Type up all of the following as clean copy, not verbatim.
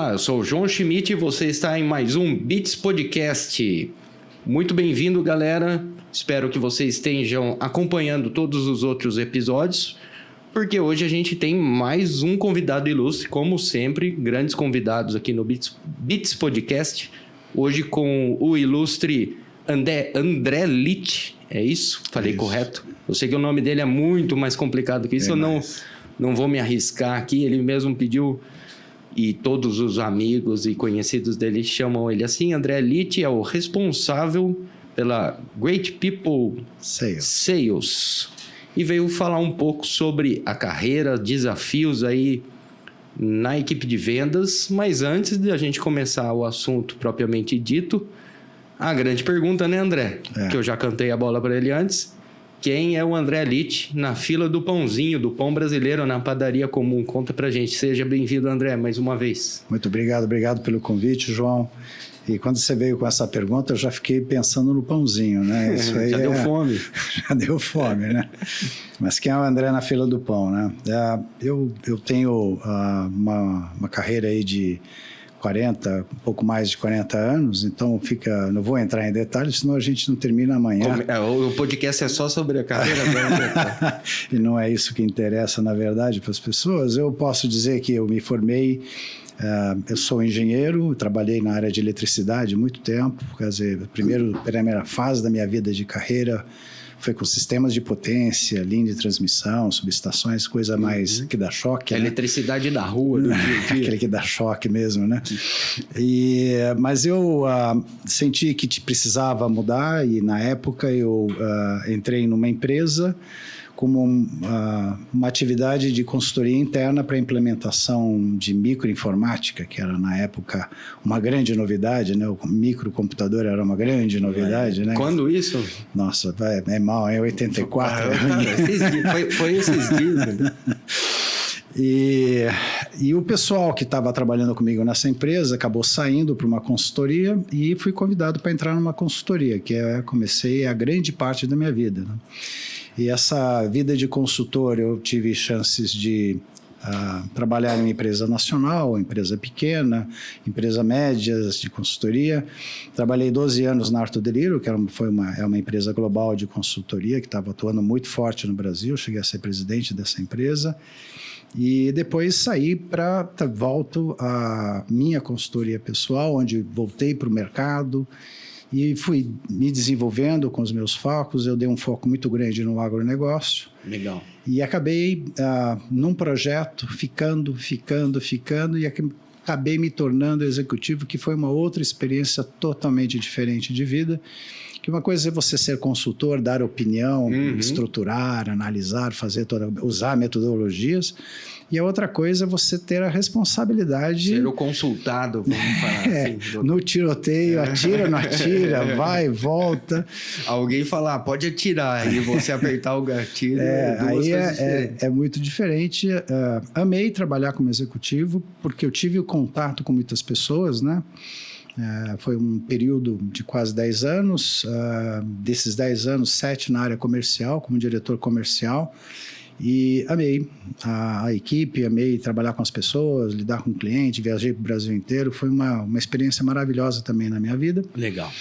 Olá, eu sou o João Schmidt e você está em mais um Beats Podcast. Muito bem-vindo, galera. Espero que vocês estejam acompanhando todos os outros episódios, porque hoje a gente tem mais um convidado ilustre, como sempre, grandes convidados aqui no Beats Podcast. Hoje com o ilustre André Litt, é isso? Falei isso. Correto? Eu sei que o nome dele é muito mais complicado que isso, não vou me arriscar aqui, ele mesmo pediu... E todos os amigos e conhecidos dele chamam ele assim. André Litt é o responsável pela Great People Sales. E veio falar um pouco sobre a carreira, desafios aí na equipe de vendas. Mas antes de a gente começar o assunto propriamente dito, a grande pergunta, né, André? Que eu já cantei a bola para ele antes. Quem é o André Litt na fila do pãozinho, do pão brasileiro, na padaria comum? Conta pra gente. Seja bem-vindo, André, mais uma vez. Muito obrigado pelo convite, João. E quando você veio com essa pergunta, eu já fiquei pensando no pãozinho, né? Isso aí deu fome. Já deu fome, né? Mas quem é o André na fila do pão, né? Eu tenho uma carreira aí de 40, um pouco mais de 40 anos, então não vou entrar em detalhes, senão a gente não termina amanhã. O podcast é só sobre a carreira. E não é isso que interessa, na verdade, para as pessoas. Eu posso dizer que eu me formei, eu sou engenheiro, trabalhei na área de eletricidade há muito tempo, quer dizer, a primeira fase da minha vida de carreira foi com sistemas de potência, linha de transmissão, subestações, coisa mais que dá choque. A eletricidade da rua, do dia a dia. Aquele que dá choque mesmo, né? Mas eu senti que precisava mudar e, na época, eu entrei numa empresa como uma atividade de consultoria interna para implementação de microinformática, que era, na época, uma grande novidade, né? O microcomputador era uma grande novidade, né? Quando isso? Nossa, é mal, é 84. Foi esses dias, né? E o pessoal que estava trabalhando comigo nessa empresa acabou saindo para uma consultoria e fui convidado para entrar numa consultoria, que comecei a grande parte da minha vida, né? E essa vida de consultor, eu tive chances de trabalhar em uma empresa nacional, empresa pequena, empresa médias de consultoria. Trabalhei 12 anos na Arthur Deliro, que é uma empresa global de consultoria que estava atuando muito forte no Brasil. Cheguei a ser presidente dessa empresa. E depois saí volto à minha consultoria pessoal, onde voltei para o mercado e fui me desenvolvendo com os meus focos. Eu dei um foco muito grande no agronegócio. Legal. E acabei num projeto ficando e acabei me tornando executivo, que foi uma outra experiência totalmente diferente de vida. Que uma coisa é você ser consultor, dar opinião, estruturar, analisar, usar metodologias. E a outra coisa é você ter a responsabilidade... Ser o consultado, vamos falar assim. No tiroteio, atira, não atira, vai, volta. Alguém falar, pode atirar, e você apertar o gatilho. Aí é muito diferente. Amei trabalhar como executivo, porque eu tive o contato com muitas pessoas, né? Foi um período de quase 10 anos. Desses 10 anos, 7 na área comercial, como diretor comercial. E amei a equipe, amei trabalhar com as pessoas, lidar com o cliente, viajei para o Brasil inteiro. Foi uma experiência maravilhosa também na minha vida. Legal.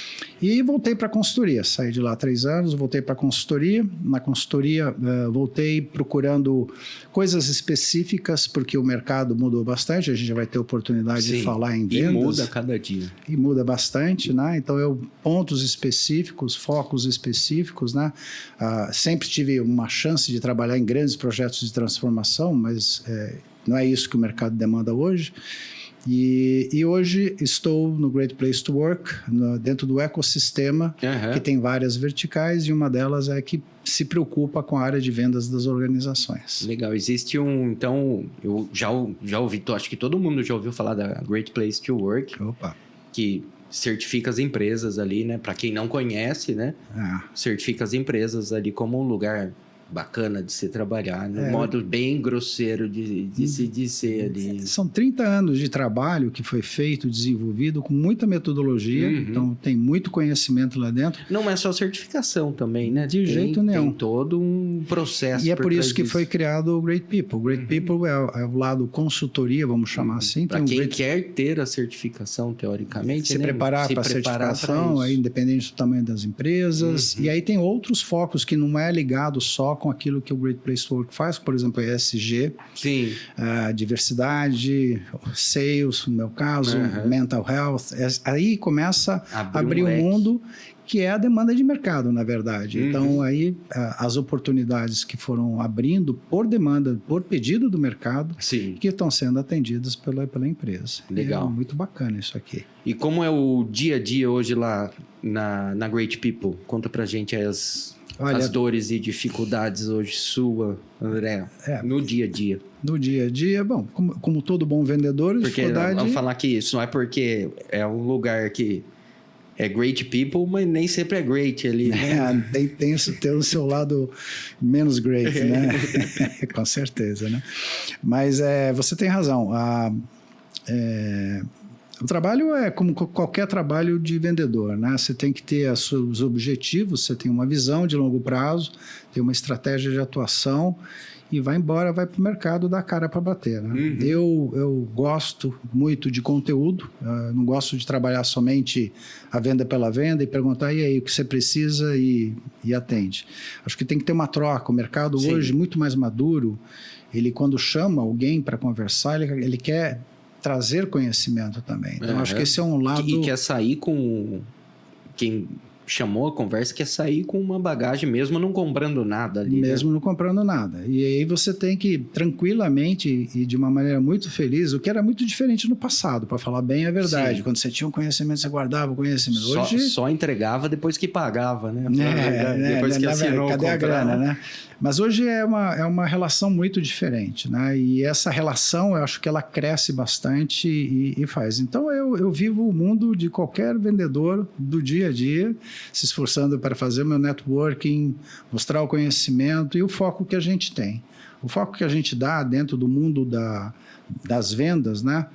E voltei para a consultoria. Saí de lá 3 anos, voltei para a consultoria. Na consultoria, voltei procurando coisas específicas, porque o mercado mudou bastante. A gente vai ter oportunidade de falar em vendas. E muda cada dia. E muda bastante, né? Então, pontos específicos, focos específicos, né? Sempre tive uma chance de trabalhar em grandes projetos de transformação, mas não é isso que o mercado demanda hoje. E hoje estou no Great Place to Work, dentro do ecossistema, que tem várias verticais, e uma delas é que se preocupa com a área de vendas das organizações. Legal. Existe então, eu já ouvi, acho que todo mundo já ouviu falar da Great Place to Work. Opa. Que certifica as empresas ali, né? Para quem não conhece, né? Certifica as empresas ali como um lugar bacana de se trabalhar, né? Um modo bem grosseiro de se dizer ali. São 30 anos de trabalho que foi feito, desenvolvido com muita metodologia, então tem muito conhecimento lá dentro. Não é só certificação também, né? De jeito nenhum. Tem todo um processo. E é por isso que foi criado o Great People. O Great People é o lado consultoria, vamos chamar assim. Para quem quer ter a certificação, teoricamente, se preparar para a certificação, aí, independente do tamanho das empresas. E aí tem outros focos que não é ligado só com aquilo que o Great Place to Work faz, por exemplo, ESG, sim, diversidade, sales, no meu caso, mental health. Aí começa a abrir um mundo que é a demanda de mercado, na verdade. Então, aí, as oportunidades que foram abrindo por demanda, por pedido do mercado, sim, que estão sendo atendidas pela empresa. Legal. É muito bacana isso aqui. E como é o dia a dia hoje lá na Great People? Conta pra gente as dores e dificuldades hoje sua, André, no dia a dia. No dia a dia, bom, como todo bom vendedor, porque dificuldade... vamos falar que isso não é porque é um lugar que é great people, mas nem sempre é great ali, né? Tem o seu lado menos great, né? Com certeza, né? Mas você tem razão. O trabalho é como qualquer trabalho de vendedor, né? Você tem que ter os objetivos, você tem uma visão de longo prazo, tem uma estratégia de atuação e vai embora, vai para o mercado dar cara para bater, né? Eu gosto muito de conteúdo, não gosto de trabalhar somente a venda pela venda e perguntar, e aí, o que você precisa e atende. Acho que tem que ter uma troca. O mercado hoje, muito mais maduro, ele quando chama alguém para conversar, ele quer trazer conhecimento também. Então, acho que esse é um lado... E quer sair com... Quem chamou a conversa quer sair com uma bagagem, mesmo não comprando nada ali. Mesmo não comprando nada. E aí você tem que, tranquilamente e de uma maneira muito feliz, o que era muito diferente no passado, para falar bem a verdade. Sim. Quando você tinha um conhecimento, você guardava o conhecimento. Hoje... Só entregava depois que pagava, né? Depois que assinou cadê a grana, né? Mas hoje é uma relação muito diferente, né? E essa relação, eu acho que ela cresce bastante e faz. Então, eu vivo o mundo de qualquer vendedor do dia a dia, se esforçando para fazer o meu networking, mostrar o conhecimento e o foco que a gente tem. O foco que a gente dá dentro do mundo das vendas, né?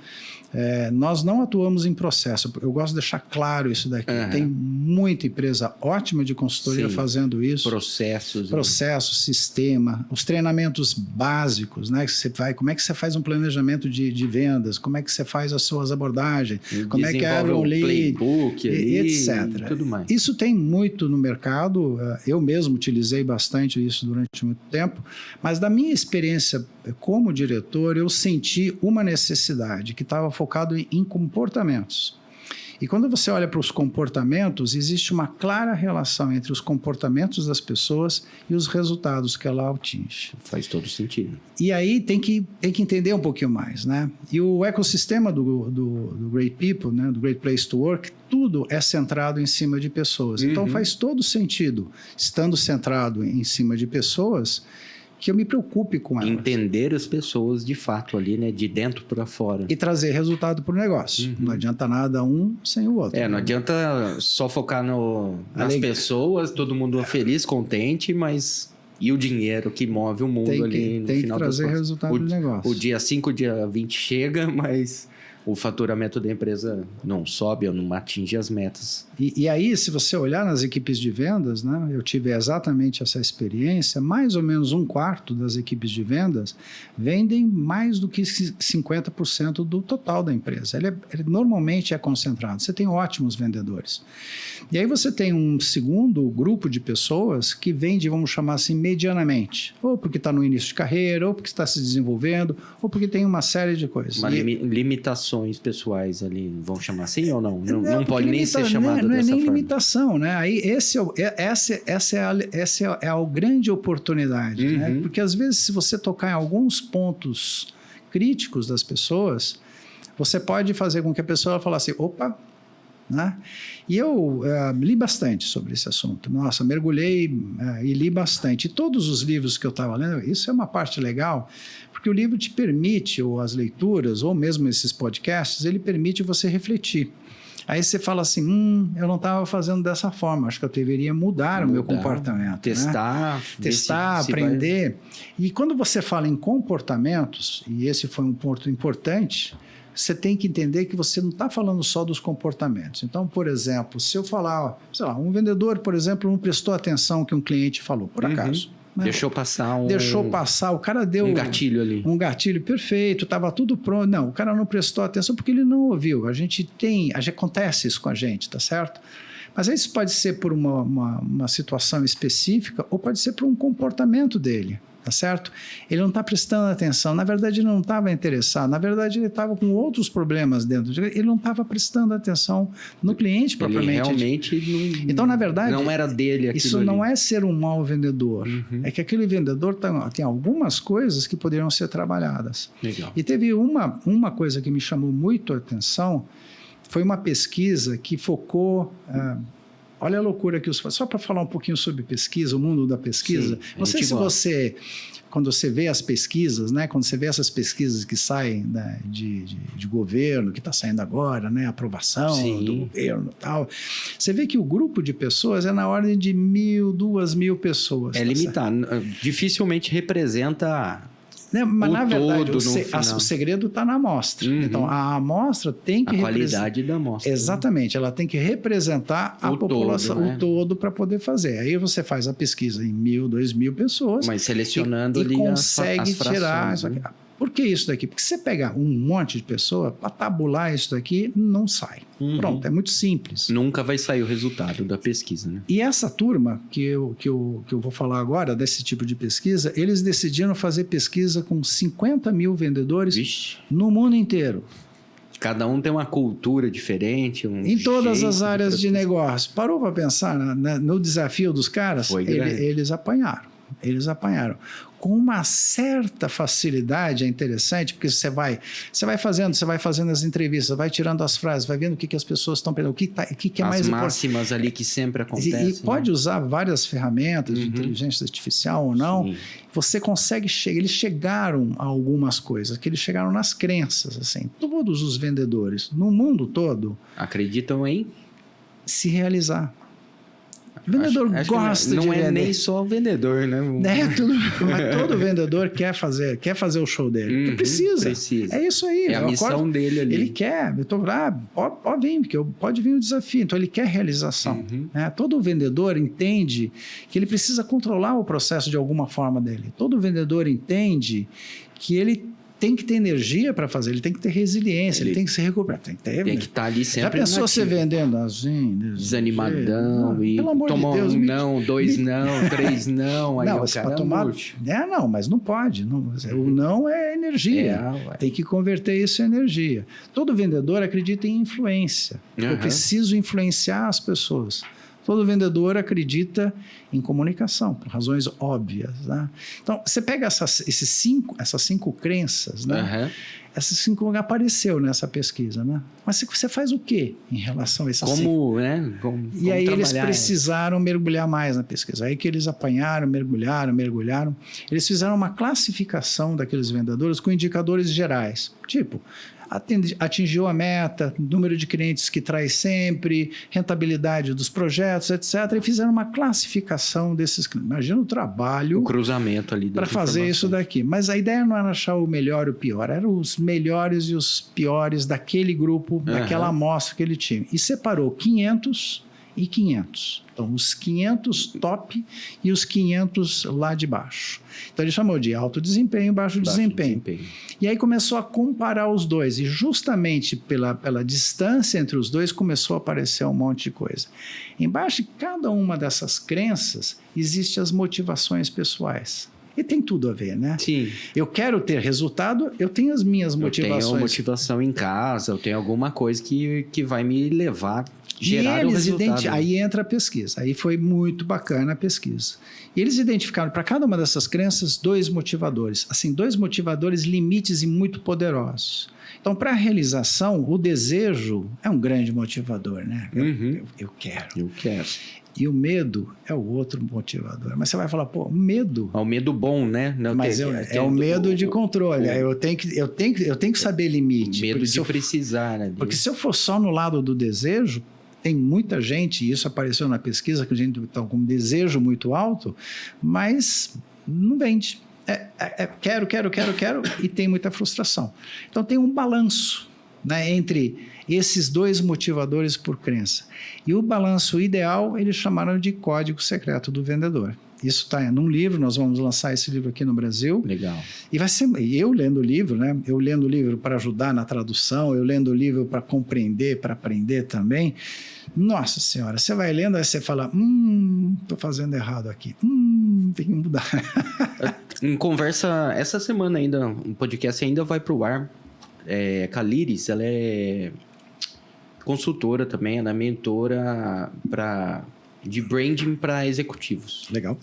Nós não atuamos em processo. Eu gosto de deixar claro isso daqui. Tem muita empresa ótima de consultoria fazendo isso. Processos, sistema, os treinamentos básicos, né? Que você vai, como é que você faz um planejamento de vendas? Como é que você faz as suas abordagens? Como é que abre um lead? Playbook, etc. Tudo mais. Isso tem muito no mercado. Eu mesmo utilizei bastante isso durante muito tempo. Mas da minha experiência como diretor, eu senti uma necessidade que estava focado em comportamentos. E quando você olha para os comportamentos, existe uma clara relação entre os comportamentos das pessoas e os resultados que ela atinge. Faz todo sentido. E aí tem que entender um pouquinho mais, né? E o ecossistema do Great People, né? Do Great Place to Work, tudo é centrado em cima de pessoas. Então faz todo sentido, estando centrado em cima de pessoas, que eu me preocupe com elas. Entender as pessoas de fato ali, né? De dentro para fora. E trazer resultado para o negócio. Não adianta nada um sem o outro. Não adianta só focar nas pessoas, todo mundo feliz, contente, mas... E o dinheiro que move o mundo ali no final das contas. Tem que trazer resultado do negócio. O dia 5, o dia 20 chega, mas... o faturamento da empresa não sobe ou não atinge as metas. E aí, se você olhar nas equipes de vendas, né, eu tive exatamente essa experiência, mais ou menos 1/4 das equipes de vendas vendem mais do que 50% do total da empresa. Ele normalmente é concentrado. Você tem ótimos vendedores. E aí você tem um segundo grupo de pessoas que vende, vamos chamar assim, medianamente. Ou porque está no início de carreira, ou porque está se desenvolvendo, ou porque tem uma série de coisas. Limitações pessoais ali, vão chamar assim ou não? Não pode nem ser chamado não dessa é nem forma. Limitação, né? Aí essa é a grande oportunidade, né? Porque às vezes se você tocar em alguns pontos críticos das pessoas, você pode fazer com que a pessoa fale assim, opa, né? E eu li bastante sobre esse assunto. Nossa, mergulhei e li bastante. E todos os livros que eu estava lendo, isso é uma parte legal, porque o livro te permite, ou as leituras, ou mesmo esses podcasts, ele permite você refletir. Aí você fala assim, eu não estava fazendo dessa forma, acho que eu deveria mudar o meu comportamento. Testar. Né? Testar, aprender. E quando você fala em comportamentos, e esse foi um ponto importante, você tem que entender que você não está falando só dos comportamentos. Então, por exemplo, se eu falar, sei lá, um vendedor, por exemplo, não prestou atenção que um cliente falou, por acaso. Né? Deixou passar o cara deu um gatilho ali. Um gatilho perfeito, estava tudo pronto. Não, o cara não prestou atenção porque ele não ouviu. Acontece isso com a gente, tá certo? Mas isso pode ser por uma situação específica ou pode ser por um comportamento dele. Tá certo? Ele não está prestando atenção. Na verdade, ele não estava interessado. Na verdade, ele estava com outros problemas dentro. Ele não estava prestando atenção no cliente propriamente. Ele realmente não, então, na verdade, não era dele aquilo isso ali. Não é ser um mau vendedor. É que aquele vendedor tem algumas coisas que poderiam ser trabalhadas. Legal. E teve uma coisa que me chamou muito a atenção, foi uma pesquisa que focou... olha a loucura que só para falar um pouquinho sobre pesquisa, o mundo da pesquisa. Sim, não sei se quando você vê as pesquisas, né, quando você vê essas pesquisas que saem, né, de governo, que está saindo agora, né, aprovação do governo e tal, você vê que o grupo de pessoas é na ordem de 1.000, 2.000 pessoas. É limitado, dificilmente representa... Mas, na verdade, o segredo está na amostra. Então, a amostra tem que... A qualidade da amostra. Exatamente. Ela tem que representar a população, o todo, para poder fazer. Aí você faz a pesquisa em 1.000, 2.000 pessoas. Mas selecionando ali consegue as frações, tirar isso aqui. Por que isso daqui? Porque se você pegar um monte de pessoa, para tabular isso daqui, não sai. Pronto, é muito simples. Nunca vai sair o resultado da pesquisa, né? E essa turma que eu vou falar agora, desse tipo de pesquisa, eles decidiram fazer pesquisa com 50.000 vendedores no mundo inteiro. Cada um tem uma cultura diferente. Em todas as áreas de negócio. Parou para pensar no desafio dos caras? Eles apanharam. Eles apanharam. Com uma certa facilidade, é interessante, porque você vai fazendo as entrevistas, vai tirando as frases, vai vendo o que as pessoas estão pensando, o que é mais importante. As máximas ali que sempre acontecem. E pode usar várias ferramentas de inteligência artificial ou não, você consegue chegar. Eles chegaram a algumas coisas, que eles chegaram nas crenças, assim. Todos os vendedores, no mundo todo, acreditam em se realizar. O vendedor gosta de vender. Não é nem só o vendedor, né? Mas todo vendedor quer fazer o show dele. Porque precisa. É isso aí. É a missão dele ali. Ele quer. Eu tô lá, pode vir, porque pode vir o desafio. Então, ele quer realização. Né? Todo vendedor entende que ele precisa controlar o processo de alguma forma dele. Todo vendedor entende que ele tem que ter energia para fazer, ele tem que ter resiliência, ele tem que se recuperar. Tem que estar ali sempre. Já pensou você vendendo assim, desanimadão e tomar Deus, não, 2 não, 3 não, aí não, para tomar. Não, mas não pode. O não é energia. Tem que converter isso em energia. Todo vendedor acredita em influência. Eu preciso influenciar as pessoas. Todo vendedor acredita em comunicação, por razões óbvias. Né? Então, você pega essas 5 crenças, né? Essas 5 apareceu nessa pesquisa. Né? Mas você faz o quê em relação a essas 5? Como e aí eles precisaram mergulhar mais na pesquisa. Aí que eles apanharam, mergulharam. Eles fizeram uma classificação daqueles vendedores com indicadores gerais. Tipo, atingiu a meta, número de clientes que traz sempre, rentabilidade dos projetos, etc. E fizeram uma classificação desses clientes. Imagina o trabalho... O cruzamento ali. Para fazer isso daqui. Mas a ideia não era achar o melhor e o pior, eram os melhores e os piores daquele grupo, daquela amostra que ele tinha. E separou 500 e 500. Então, os 500 top e os 500 lá de baixo. Então, ele chamou de alto desempenho e baixo desempenho. E aí começou a comparar os dois. E justamente pela distância entre os dois, começou a aparecer um monte de coisa. Embaixo de cada uma dessas crenças, existem as motivações pessoais. E tem tudo a ver, né? Sim. Eu quero ter resultado, eu tenho as minhas motivações. Eu tenho motivação em casa, eu tenho alguma coisa que vai me levar... gerar o resultado. Aí entra a pesquisa. Aí foi muito bacana a pesquisa. E eles identificaram para cada uma dessas crenças 2 motivadores. Assim, 2 motivadores limites e muito poderosos. Então, para a realização, o desejo é um grande motivador, né? Eu quero. E o medo é o outro motivador. Mas você vai falar, pô, medo. É o medo bom, né? Não, Mas é o medo de controle. Eu tenho que saber limite. O medo de precisar. Ali. Porque se eu for só no lado do desejo, tem muita gente, e isso apareceu na pesquisa, que a gente está com um desejo muito alto, mas não vende. Quero, e tem muita frustração. Então tem um balanço, né, entre esses dois motivadores por crença. E o balanço ideal, eles chamaram de código secreto do vendedor. Isso está num livro, nós vamos lançar esse livro aqui no Brasil. Legal. E vai ser eu lendo o livro, né? Eu lendo o livro para ajudar na tradução, eu lendo o livro para compreender, para aprender também. Nossa Senhora, você vai lendo, aí você fala, estou fazendo errado aqui. Tem que mudar. Em conversa, essa semana ainda, um podcast ainda vai pro ar. Caliris, ela é consultora também, ela é mentora de branding para executivos. Legal.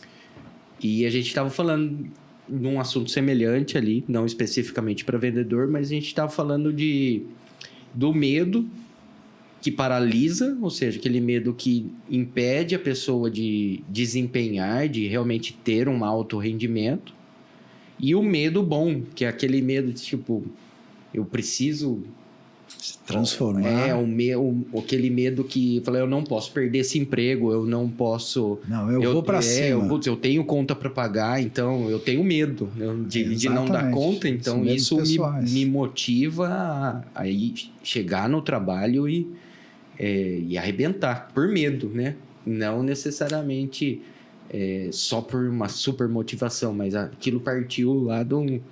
E a gente estava falando num assunto semelhante ali, não especificamente para vendedor, mas a gente estava falando do medo que paralisa, ou seja, aquele medo que impede a pessoa de desempenhar, de realmente ter um alto rendimento, e o medo bom, que é aquele medo de tipo, eu preciso se transformar. Aquele medo que eu não posso perder esse emprego, eu não posso. Não, eu vou para cima. Eu tenho conta para pagar, então eu tenho medo de não dar conta, então isso me motiva a chegar no trabalho e arrebentar por medo, né? Não necessariamente só por uma super motivação, mas aquilo partiu lá de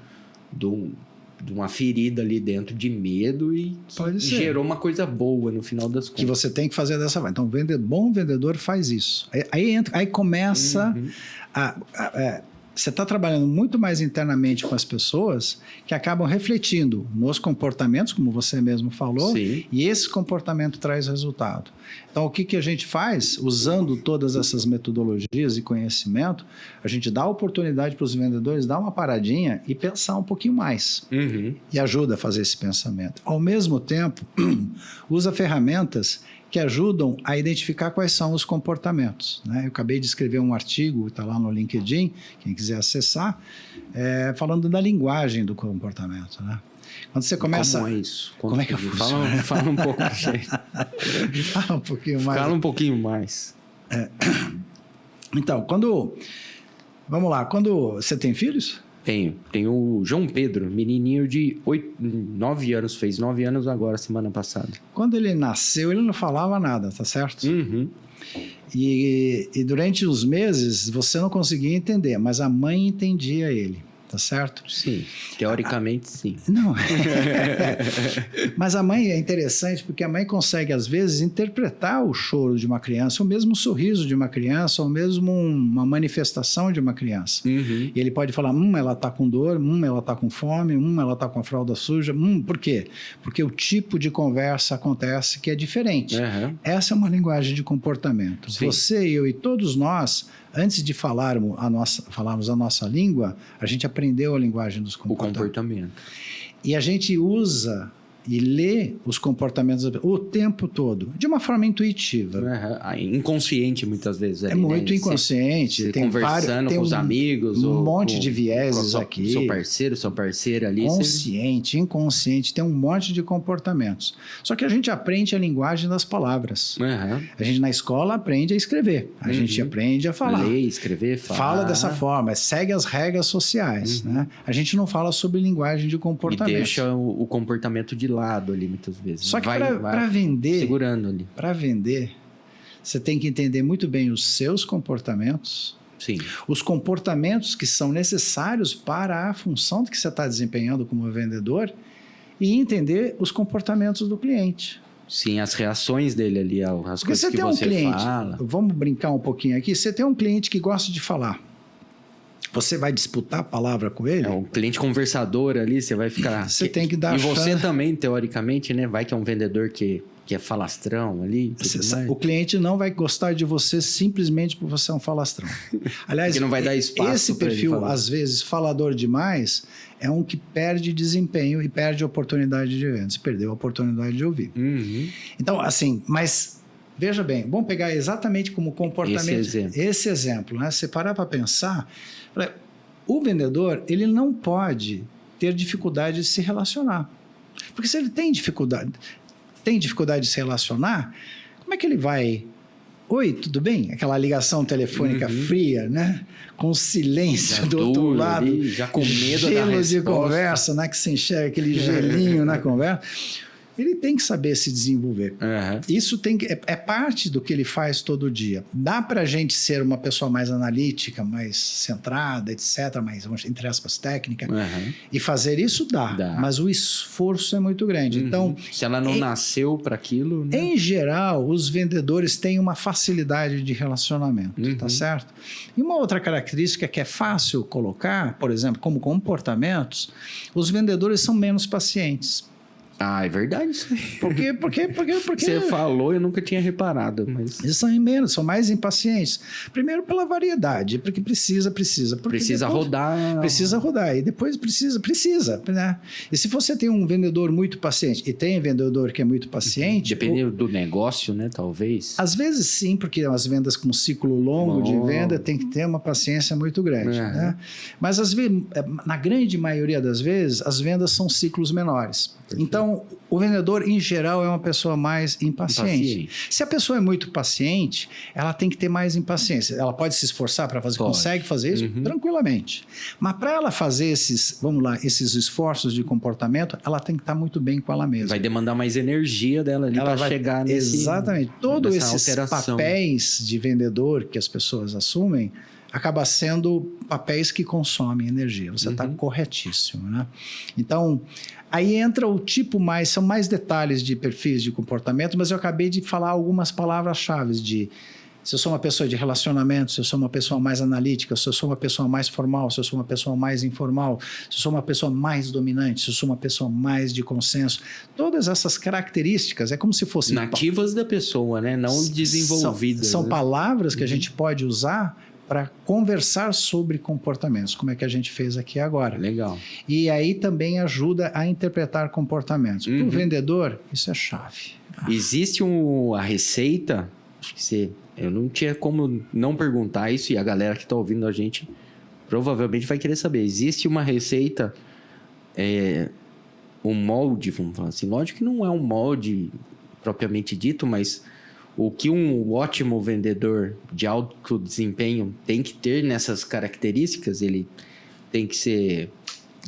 uma ferida ali dentro de medo e gerou uma coisa boa no final das contas. Que você tem que fazer dessa forma. Então, bom vendedor faz isso. Aí começa você está trabalhando muito mais internamente com as pessoas que acabam refletindo nos comportamentos, como você mesmo falou, Sim. E esse comportamento traz resultado. Então, o que a gente faz? Usando todas essas metodologias e conhecimento, a gente dá a oportunidade para os vendedores dar uma paradinha e pensar um pouquinho mais. Uhum. E ajuda a fazer esse pensamento. Ao mesmo tempo, usa ferramentas que ajudam a identificar quais são os comportamentos, né? Eu acabei de escrever um artigo, está lá no LinkedIn, quem quiser acessar, falando da linguagem do comportamento, né? Quando você começa... Como é isso? Como é que funciona? Fala um pouco. Fala um pouquinho mais. Fala um pouquinho mais. Então, vamos lá, quando você tem filhos? Tenho o João Pedro, menininho de 9 anos, fez 9 anos agora, semana passada. Quando ele nasceu, ele não falava nada, tá certo? Uhum. E durante os meses, você não conseguia entender, mas a mãe entendia ele, tá certo? Sim, teoricamente sim. Não. Mas a mãe é interessante porque a mãe consegue, às vezes, interpretar o choro de uma criança, ou mesmo o sorriso de uma criança, ou mesmo uma manifestação de uma criança. Uhum. E ele pode falar, ela está com dor, ela está com fome, ela está com a fralda suja. Por quê? Porque o tipo de conversa acontece que é diferente. Uhum. Essa é uma linguagem de comportamento. Sim. Você, eu e todos nós, antes de falarmos a nossa língua, a gente aprendeu a linguagem dos comportamentos. O comportamento. E a gente usa e lê os comportamentos o tempo todo, de uma forma intuitiva. Inconsciente, muitas vezes. É muito inconsciente. Você tem conversando com os amigos. Um monte de vieses aqui. Seu parceiro, sua parceira ali. Consciente, inconsciente, tem um monte de comportamentos. Só que a gente aprende a linguagem das palavras. A gente na escola aprende a escrever. A gente aprende a falar. Ler, escrever, falar. Fala dessa forma, segue as regras sociais. Né? A gente não fala sobre linguagem de comportamento. E deixa o comportamento de lado ali, muitas vezes. Só que para vender... Segurando ali. Para vender, você tem que entender muito bem os seus comportamentos. Sim. Os comportamentos que são necessários para a função que você está desempenhando como vendedor e entender os comportamentos do cliente. Sim, as reações dele ali, as coisas que você fala. Vamos brincar um pouquinho aqui. Você tem um cliente que gosta de falar. Você vai disputar a palavra com ele? Um cliente conversador ali, você vai ficar... Você tem que dar E você também, teoricamente, né? Vai que é um vendedor que é falastrão ali. O cliente não vai gostar de você simplesmente porque você é um falastrão. Aliás, porque não vai dar espaço. Esse perfil, às vezes, falador demais, é um que perde desempenho e perde oportunidade de venda. Você perdeu a oportunidade de ouvir. Uhum. Então, assim, mas Veja bem, vamos pegar exatamente como comportamento esse exemplo, né? Você parar para pensar, o vendedor, ele não pode ter dificuldade de se relacionar. Porque se ele tem dificuldade de se relacionar, como é que ele vai... Oi, tudo bem? Aquela ligação telefônica fria, né? Com silêncio do outro lado. Ali, já com medo da gelo resposta. de conversa, né? Que você enxerga aquele gelinho na conversa. Ele tem que saber se desenvolver. Isso é parte do que ele faz todo dia. Dá para a gente ser uma pessoa mais analítica, mais centrada, etc., mais, entre aspas, técnica, e fazer isso dá, mas o esforço é muito grande. Então, se ela não nasceu para aquilo... Né? Em geral, os vendedores têm uma facilidade de relacionamento, tá certo? E uma outra característica que é fácil colocar, por exemplo, como comportamentos, os vendedores são menos pacientes. Ah, é verdade isso aí. Porque você falou, eu nunca tinha reparado. Mas... Eles são mais impacientes. Primeiro pela variedade, porque precisa. Precisa rodar. Precisa rodar. E depois precisa, né? E se você tem um vendedor muito paciente, e tem vendedor que é muito paciente... Dependendo do negócio, né? Talvez. Às vezes sim, porque as vendas com ciclo longo de venda tem que ter uma paciência muito grande. Né? Mas às vezes, na grande maioria das vezes, as vendas são ciclos menores. Então, o vendedor, em geral, é uma pessoa mais impaciente. Se a pessoa é muito paciente, ela tem que ter mais impaciência. Ela pode se esforçar para fazer, consegue fazer isso tranquilamente. Mas para ela fazer esses esforços de comportamento, ela tem que estar muito bem com ela mesma. Vai demandar mais energia dela ali para chegar nesse... Exatamente. Todos esses papéis de vendedor que as pessoas assumem acaba sendo papéis que consomem energia. Você está corretíssimo, né? Então, aí entra o tipo mais... São mais detalhes de perfis de comportamento, mas eu acabei de falar algumas palavras-chave de... Se eu sou uma pessoa de relacionamento, se eu sou uma pessoa mais analítica, se eu sou uma pessoa mais formal, se eu sou uma pessoa mais informal, se eu sou uma pessoa mais dominante, se eu sou uma pessoa mais de consenso. Todas essas características, é como se fossem... Nativas da pessoa, né? Não desenvolvidas. São palavras que a gente pode usar para conversar sobre comportamentos, como é que a gente fez aqui agora. Legal. E aí também ajuda a interpretar comportamentos. Para o vendedor, isso é chave. Existe a receita, acho que eu não tinha como não perguntar isso, e a galera que está ouvindo a gente provavelmente vai querer saber. Existe uma receita, um molde, vamos falar assim. Lógico que não é um molde propriamente dito, mas... O que um ótimo vendedor de alto desempenho tem que ter nessas características, ele tem que ser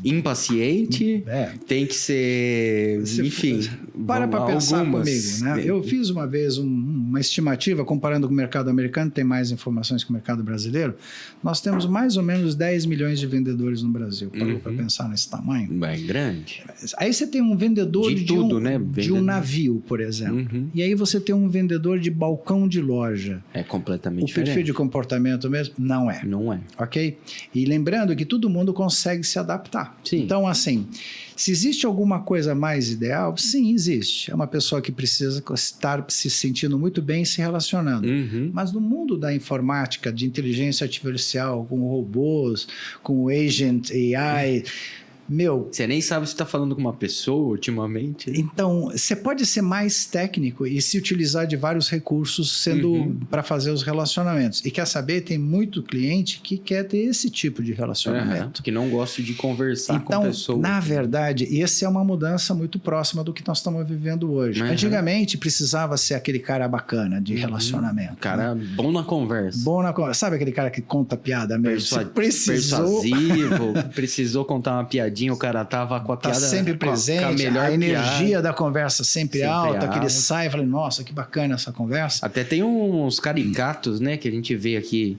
impaciente, tem que ser... Enfim, para pensar comigo, né? Eu fiz uma vez uma estimativa, comparando com o mercado americano, tem mais informações que o mercado brasileiro. Nós temos mais ou menos 10 milhões de vendedores no Brasil. Parou para pensar nesse tamanho? Bem grande. Aí você tem um vendedor de um navio, por exemplo. E aí você tem um vendedor de balcão de loja. É completamente diferente. O perfil de comportamento mesmo? Não é. Não é. Ok? E lembrando que todo mundo consegue se adaptar. Sim. Então, assim, se existe alguma coisa mais ideal, sim, existe. É uma pessoa que precisa estar se sentindo muito bem e se relacionando. Mas no mundo da informática, de inteligência artificial, com robôs, com agent AI... Você nem sabe se está falando com uma pessoa ultimamente. Então, você pode ser mais técnico e se utilizar de vários recursos para fazer os relacionamentos. E quer saber, tem muito cliente que quer ter esse tipo de relacionamento. Que não gosta de conversar com a pessoa. Então, na verdade, essa é uma mudança muito próxima do que nós estamos vivendo hoje. Antigamente, precisava ser aquele cara bacana de relacionamento. Cara bom na conversa. Sabe aquele cara que conta piada mesmo? Persuasivo, precisou contar uma piadinha. O cara tava com a piada... Tá sempre presente, a energia da conversa sempre alta, que ele sai e fala, nossa, que bacana essa conversa. Até tem uns caricatos, né, que a gente vê aqui,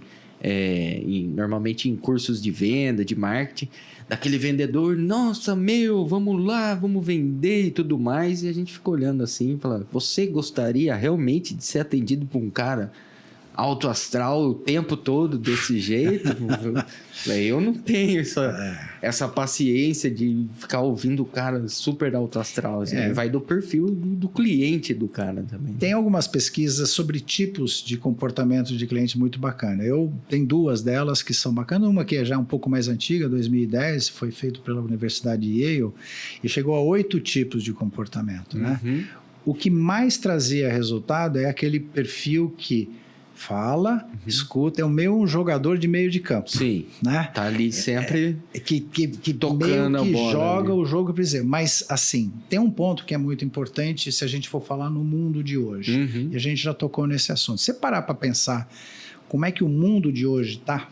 normalmente em cursos de venda, de marketing, daquele vendedor, nossa, vamos lá, vamos vender e tudo mais, e a gente fica olhando assim e fala, você gostaria realmente de ser atendido por um cara alto astral o tempo todo desse jeito? Eu não tenho essa paciência de ficar ouvindo o cara super alto astral. Assim. Vai do perfil do cliente do cara também. Tem algumas pesquisas sobre tipos de comportamento de cliente muito bacana. Eu tenho 2 delas que são bacanas. Uma que é já um pouco mais antiga, 2010, foi feito pela Universidade de Yale e chegou a 8 tipos de comportamento, né? o que mais trazia resultado é aquele perfil que fala, escuta, é um jogador de meio de campo. Sim, né? Tá ali sempre que tocando meio que a bola, joga né? o jogo para dizer. Mas, assim, tem um ponto que é muito importante se a gente for falar no mundo de hoje. E a gente já tocou nesse assunto. Se você parar para pensar como é que o mundo de hoje está,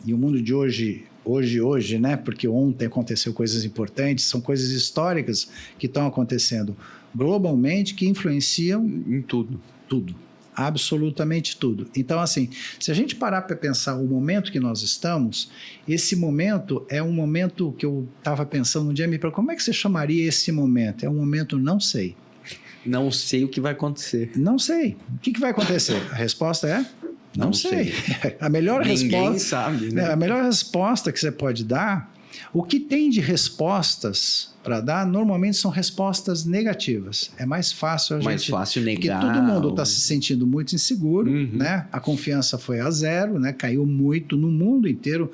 e o mundo de hoje, né? Porque ontem aconteceu coisas importantes, são coisas históricas que estão acontecendo globalmente que influenciam Em tudo. tudo. Absolutamente tudo. Então, assim, se a gente parar para pensar o momento que nós estamos, esse momento é um momento que eu estava pensando um dia, como é que você chamaria esse momento? É um momento não sei. Não sei o que vai acontecer. Não sei. O que vai acontecer? A resposta é não sei. A melhor Ninguém resposta, sabe, né? A melhor resposta que você pode dar, o que tem de respostas para dar, normalmente são respostas negativas. É mais fácil a Mais gente... fácil negar. Porque todo mundo está se sentindo muito inseguro, né? A confiança foi a zero, né? Caiu muito no mundo inteiro.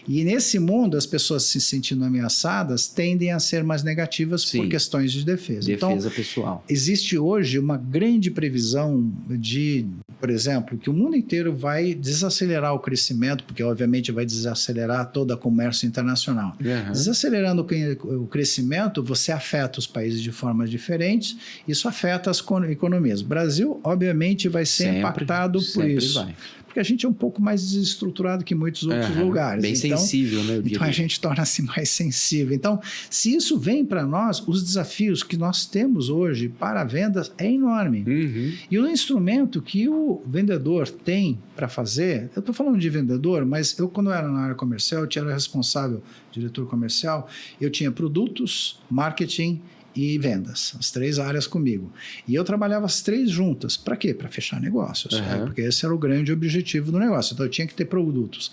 E nesse mundo, as pessoas se sentindo ameaçadas tendem a ser mais negativas por questões de defesa. Defesa então, pessoal. Existe hoje uma grande previsão de, por exemplo, que o mundo inteiro vai desacelerar o crescimento, porque obviamente vai desacelerar todo o comércio internacional. Desacelerando o crescimento, você afeta os países de formas diferentes, isso afeta as economias. O Brasil, obviamente, vai ser impactado por isso. Porque a gente é um pouco mais desestruturado que muitos outros lugares. Bem sensível, né? Então a gente torna-se mais sensível. Então, se isso vem para nós, os desafios que nós temos hoje para vendas é enorme. E o instrumento que o vendedor tem para fazer, eu estou falando de vendedor, mas eu, quando eu era na área comercial, eu era responsável, diretor comercial, eu tinha produtos, marketing e vendas, as 3 áreas comigo. E eu trabalhava as 3 juntas. Para quê? Para fechar negócios. Porque esse era o grande objetivo do negócio. Então, eu tinha que ter produtos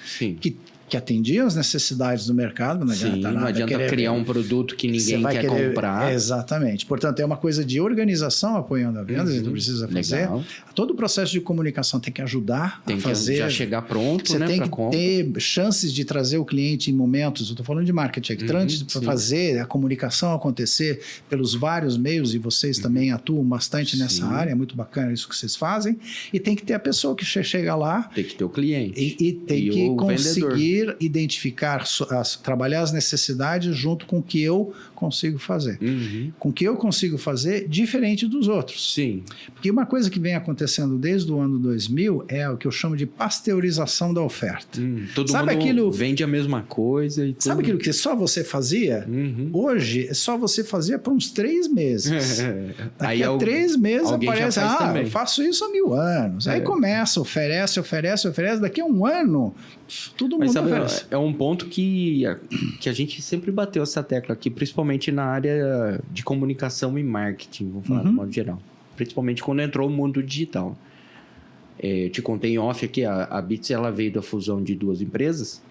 que atendiam as necessidades do mercado. Não adianta nada. Não adianta criar um produto que ninguém quer comprar. Exatamente. Portanto, é uma coisa de organização apoiando a venda. A gente precisa fazer. Todo o processo de comunicação tem que ajudar a fazer. Já chegar pronto, Você né, tem que ter chances de trazer o cliente em momentos. Eu estou falando de marketing aqui. Para fazer a comunicação acontecer pelos vários meios, e vocês também atuam bastante nessa área. É muito bacana isso que vocês fazem. E tem que ter a pessoa que chega lá. Tem que ter o cliente. E tem que conseguir identificar, trabalhar as necessidades junto com o que eu consigo fazer. Com o que eu consigo fazer diferente dos outros. Sim. Porque uma coisa que vem acontecendo desde o ano 2000 é o que eu chamo de pasteurização da oferta. Todo mundo vende a mesma coisa. E sabe aquilo que só você fazia? Hoje, só você fazia por uns 3 meses. Daqui a 3 meses aparece, eu faço isso há 1000 anos. Aí começa, oferece. Daqui a 1 ano, todo mundo oferece. É um ponto que a gente sempre bateu essa tecla aqui, principalmente na área de comunicação e marketing, vamos falar de modo geral. Principalmente quando entrou o mundo digital. Te contei em off aqui, a Bits ela veio da fusão de 2 empresas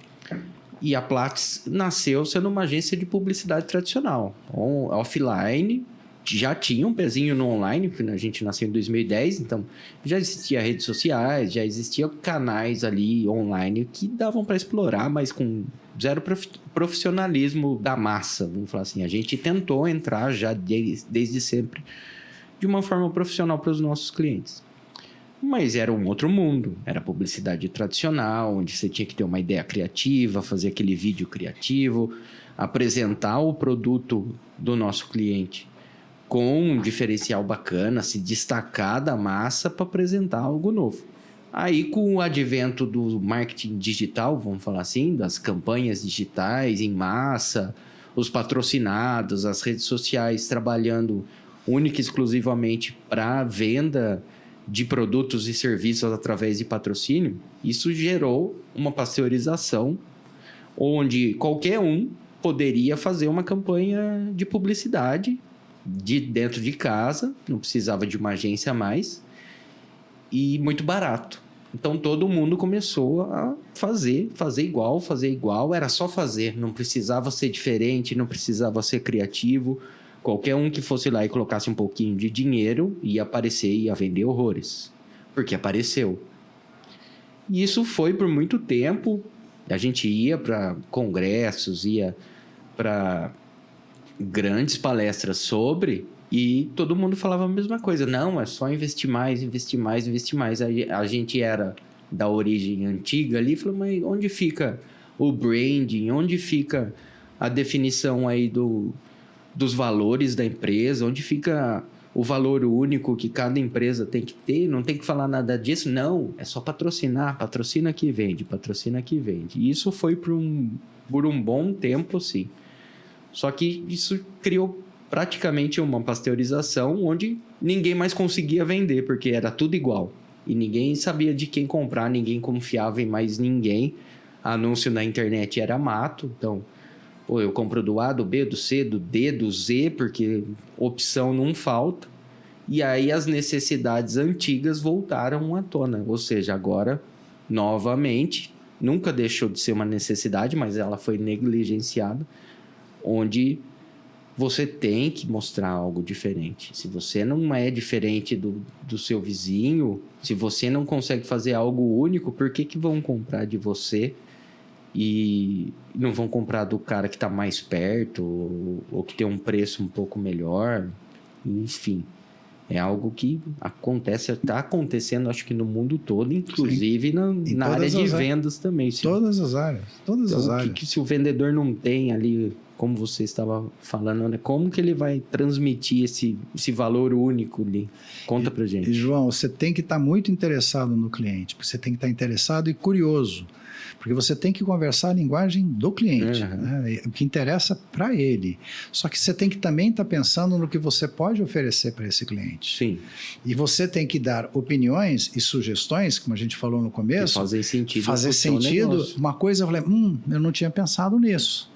e a Platts nasceu sendo uma agência de publicidade tradicional. Offline, já tinha um pezinho no online, porque a gente nasceu em 2010, então já existia redes sociais, já existiam canais ali online que davam para explorar, mas com zero profissionalismo da massa, vamos falar assim. A gente tentou entrar já desde sempre de uma forma profissional para os nossos clientes. Mas era um outro mundo, era publicidade tradicional, onde você tinha que ter uma ideia criativa, fazer aquele vídeo criativo, apresentar o produto do nosso cliente com um diferencial bacana, se destacar da massa para apresentar algo novo. Aí, com o advento do marketing digital, vamos falar assim, das campanhas digitais em massa, os patrocinados, as redes sociais trabalhando única e exclusivamente para venda de produtos e serviços através de patrocínio, isso gerou uma pasteurização onde qualquer um poderia fazer uma campanha de publicidade dentro de casa, não precisava de uma agência a mais, e muito barato. Então, todo mundo começou a fazer igual, era só fazer, não precisava ser diferente, não precisava ser criativo. Qualquer um que fosse lá e colocasse um pouquinho de dinheiro ia aparecer e ia vender horrores, porque apareceu. E isso foi por muito tempo. A gente ia para congressos, ia para grandes palestras sobre E todo mundo falava a mesma coisa. Não, é só investir mais, investir mais, investir mais. A gente era da origem antiga ali, falou, mas onde fica o branding? Onde fica a definição aí dos valores da empresa? Onde fica o valor único que cada empresa tem que ter? Não tem que falar nada disso. Não, é só patrocinar. Patrocina que vende, patrocina que vende. E isso foi por um bom tempo, sim. Só que isso criou praticamente uma pasteurização onde ninguém mais conseguia vender, porque era tudo igual. E ninguém sabia de quem comprar, ninguém confiava em mais ninguém. Anúncio na internet era mato, então... Pô, eu compro do A, do B, do C, do D, do Z, porque opção não falta. E aí as necessidades antigas voltaram à tona. Ou seja, agora, novamente, nunca deixou de ser uma necessidade, mas ela foi negligenciada, onde você tem que mostrar algo diferente. Se você não é diferente do seu vizinho, se você não consegue fazer algo único, por que vão comprar de você e não vão comprar do cara que está mais perto ou que tem um preço um pouco melhor? Enfim, é algo que acontece, está acontecendo, acho que no mundo todo, inclusive na área de vendas também. Todas as áreas, todas as áreas. Que se o vendedor não tem ali, como você estava falando, né? Como que ele vai transmitir esse valor único ali? Conta pra gente. E, João, você tem que estar muito interessado no cliente, porque você tem que estar interessado e curioso, porque você tem que conversar a linguagem do cliente, né? O que interessa para ele. Só que você tem que também estar pensando no que você pode oferecer para esse cliente. Sim. E você tem que dar opiniões e sugestões, como a gente falou no começo. Que fazem sentido. Fazer sentido. Uma coisa, eu falei, eu não tinha pensado nisso.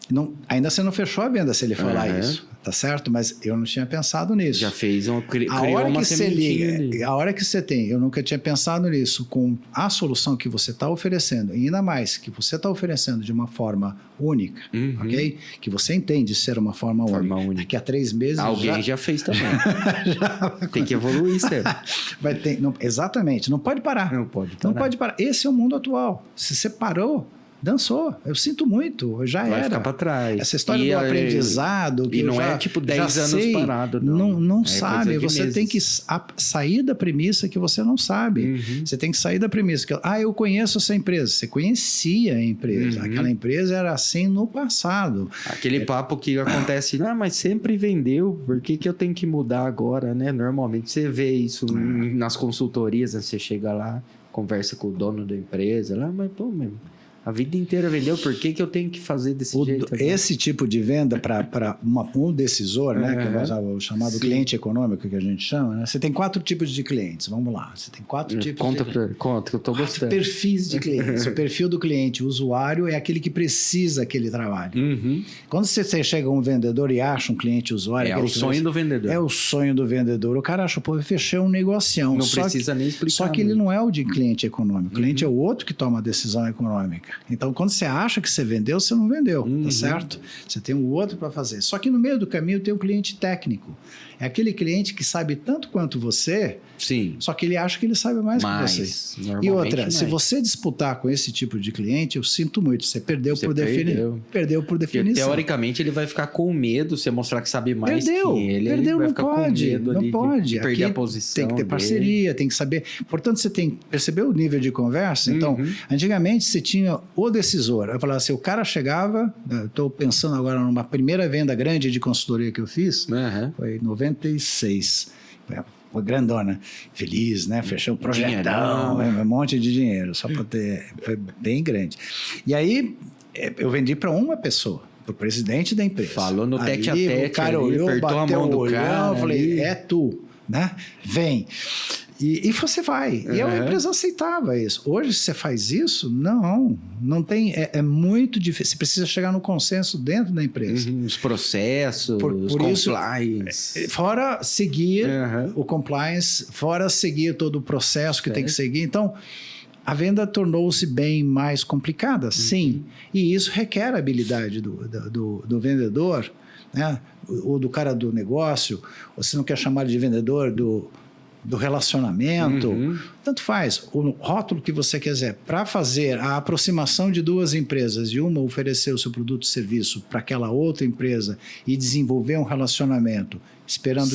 Não, ainda você não fechou a venda se ele falar isso, tá certo? Mas eu não tinha pensado nisso. Já fez criou uma sementinha. A hora que você tem, eu nunca tinha pensado nisso, com a solução que você está oferecendo, e ainda mais que você está oferecendo de uma forma única, ok? Que você entende ser uma forma única. Daqui a 3 meses alguém já fez também. Tem que evoluir, certo? Exatamente, não pode parar. Não pode parar. Não pode parar. Esse é o mundo atual. Se você parou, dançou. Eu sinto muito. Vai ficar para trás. Essa história do aprendizado... Que não é tipo 10 anos parado. Não sabe. Você tem que sair da premissa que você não sabe. Você tem que sair da premissa que... eu conheço essa empresa. Você conhecia a empresa. Aquela empresa era assim no passado. Aquele papo que acontece... mas sempre vendeu. Por que eu tenho que mudar agora, né? Normalmente você vê isso nas consultorias. Né? Você chega lá, conversa com o dono da empresa. Mas, pô, mesmo... A vida inteira vendeu, por que eu tenho que fazer desse jeito? Esse tipo de venda para um decisor, né, que é o chamado cliente econômico que a gente chama, né? Você tem 4 tipos de clientes, vamos lá. Você tem 4 tipos Conta, que eu estou gostando. Perfis de clientes. O perfil do cliente, o usuário, é aquele que precisa aquele trabalho. Quando você chega a um vendedor e acha um cliente usuário... É o sonho do vendedor. É o sonho do vendedor. O cara acha, eu fechei um negocião. Não precisa nem explicar. Só que ele não é o de cliente econômico. O cliente é o outro que toma a decisão econômica. Então, quando você acha que você vendeu, você não vendeu, tá certo? Você tem um outro para fazer. Só que no meio do caminho tem o cliente técnico. É aquele cliente que sabe tanto quanto você, só que ele acha que ele sabe mais que você. E outra, se você disputar com esse tipo de cliente, eu sinto muito, você perdeu por definição. Porque, teoricamente, ele vai ficar com medo, se mostrar que sabe mais que ele. Perdeu, vai não ficar pode. Com medo não pode. De perder a posição. Tem que ter parceria, tem que saber. Portanto, você tem que perceber o nível de conversa. Então, antigamente, você tinha o decisor. Eu falava assim, o cara chegava, estou pensando agora numa primeira venda grande de consultoria que eu fiz, foi em 96. Foi grandona, feliz, né? Fechou um projetão, um monte de dinheiro, só para ter. Foi bem grande. E aí, eu vendi para uma pessoa, para o presidente da empresa. Falou no tete a tete. O cara olhou, apertou bateu a mão do olhão, cara. Eu falei, é tu, né? Vem. E você vai. E a empresa aceitava isso. Hoje, se você faz isso, não tem. É muito difícil. Você precisa chegar no consenso dentro da empresa. Os processos, os compliance. Fora seguir o compliance, fora seguir todo o processo que tem que seguir. Então, a venda tornou-se bem mais complicada, sim. E isso requer a habilidade do vendedor, né? Ou do cara do negócio, ou se não quer chamar de vendedor, do do relacionamento, tanto faz. O rótulo que você quiser, para fazer a aproximação de duas empresas e uma oferecer o seu produto ou serviço para aquela outra empresa e desenvolver um relacionamento esperando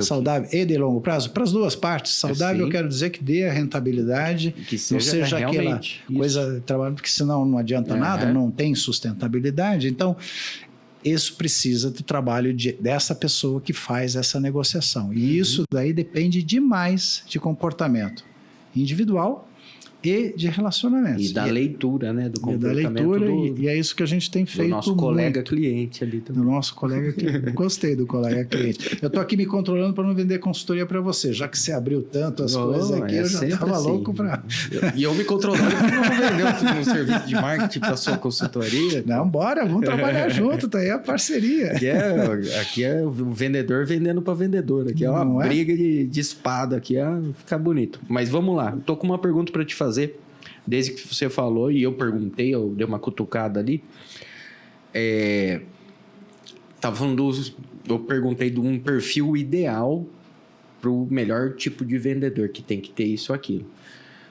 saudável e de longo prazo, para as duas partes. Saudável, eu quero dizer que dê a rentabilidade, que não seja aquela coisa trabalho, porque senão não adianta nada, não tem sustentabilidade. Então, isso precisa do trabalho dessa pessoa que faz essa negociação. E isso daí depende demais de comportamento individual e de relacionamento. E da leitura, né? Do comportamento. E da leitura, e é isso que a gente tem feito. Do nosso colega cliente ali também. Do nosso colega cliente. Gostei do colega cliente. Eu estou aqui me controlando para não vender consultoria para você. Já que você abriu tanto as coisas aqui, eu já estava louco para... E eu me controlando para não vender um serviço de marketing para sua consultoria. Não, bora, vamos trabalhar junto, tá aí a parceria. Aqui é o vendedor vendendo para vendedor. Aqui é uma briga de espada, aqui fica bonito. Mas vamos lá, estou com uma pergunta para te fazer. Desde que você falou e eu perguntei, eu dei uma cutucada ali. Tava falando eu perguntei de um perfil ideal para o melhor tipo de vendedor, que tem que ter isso ou aquilo.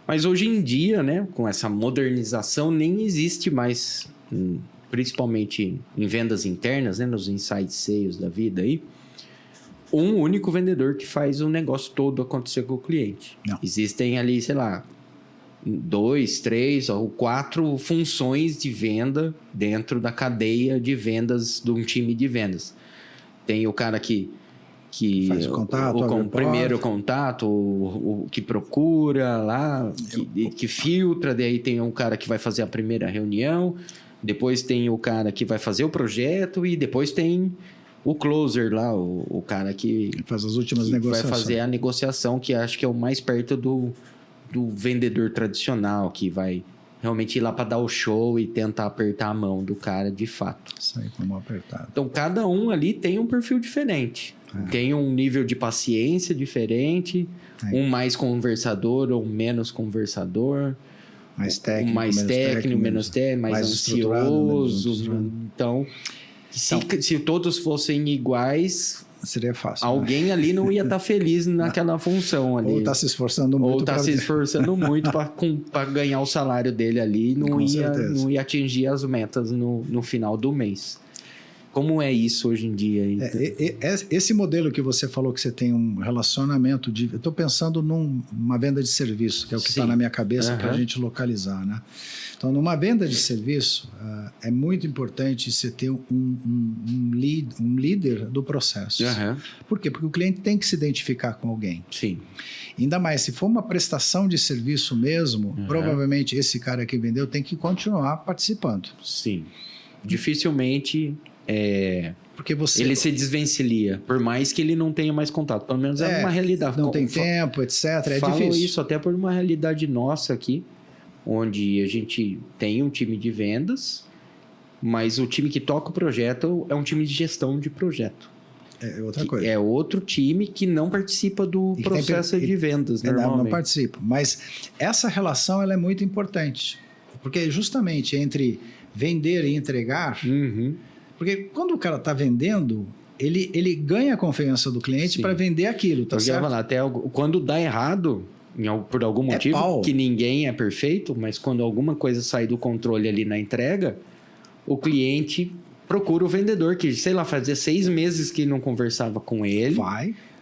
Mas hoje em dia, né, com essa modernização, nem existe mais, principalmente em vendas internas, né, nos inside sales da vida aí, um único vendedor que faz o negócio todo acontecer com o cliente. Não. Existem ali, sei lá, 2, 3 ou 4 funções de venda dentro da cadeia de vendas de um time de vendas. Tem o cara que faz o contato, o primeiro contato, o que procura lá, que filtra, daí tem um cara que vai fazer a primeira reunião, depois tem o cara que vai fazer o projeto e depois tem o closer lá, o cara que faz as últimas negociações. Vai fazer a negociação, que acho que é o mais perto do vendedor tradicional, que vai realmente ir lá para dar o show e tentar apertar a mão do cara de fato. Isso aí, como apertar. Então, cada um ali tem um perfil diferente. Tem um nível de paciência diferente, um mais conversador ou menos conversador. Mais técnico, mais técnico, menos técnico, mais ansioso. Então, se todos fossem iguais... Seria fácil. Alguém ali não ia estar feliz naquela função ali. Ou está se esforçando muito. Ou está se esforçando muito para ganhar o salário dele ali e não ia atingir as metas no final do mês. Como é isso hoje em dia? Esse modelo que você falou que você tem um relacionamento de... Eu estou pensando numa venda de serviço, que é o que está na minha cabeça para a gente localizar, né? Então, numa venda de serviço, é muito importante você ter um líder do processo. Por quê? Porque o cliente tem que se identificar com alguém. Sim. Ainda mais, se for uma prestação de serviço mesmo, provavelmente esse cara que vendeu tem que continuar participando. Sim. Dificilmente... Porque ele se desvencilha, por mais que ele não tenha mais contato. Pelo menos é uma realidade. Não tem tempo, etc. É falo difícil. Isso até por uma realidade nossa aqui, onde a gente tem um time de vendas, mas o time que toca o projeto é um time de gestão de projeto. É outra coisa. É outro time que não participa do processo de vendas, normalmente. Não participa. Mas essa relação ela é muito importante. Porque justamente entre vender e entregar... Porque quando o cara está vendendo, ele ganha a confiança do cliente para vender aquilo, tá certo? Até quando dá errado, por algum motivo, que ninguém é perfeito, mas quando alguma coisa sai do controle ali na entrega, o cliente procura o vendedor, que, sei lá, fazia 6 meses que não conversava com ele.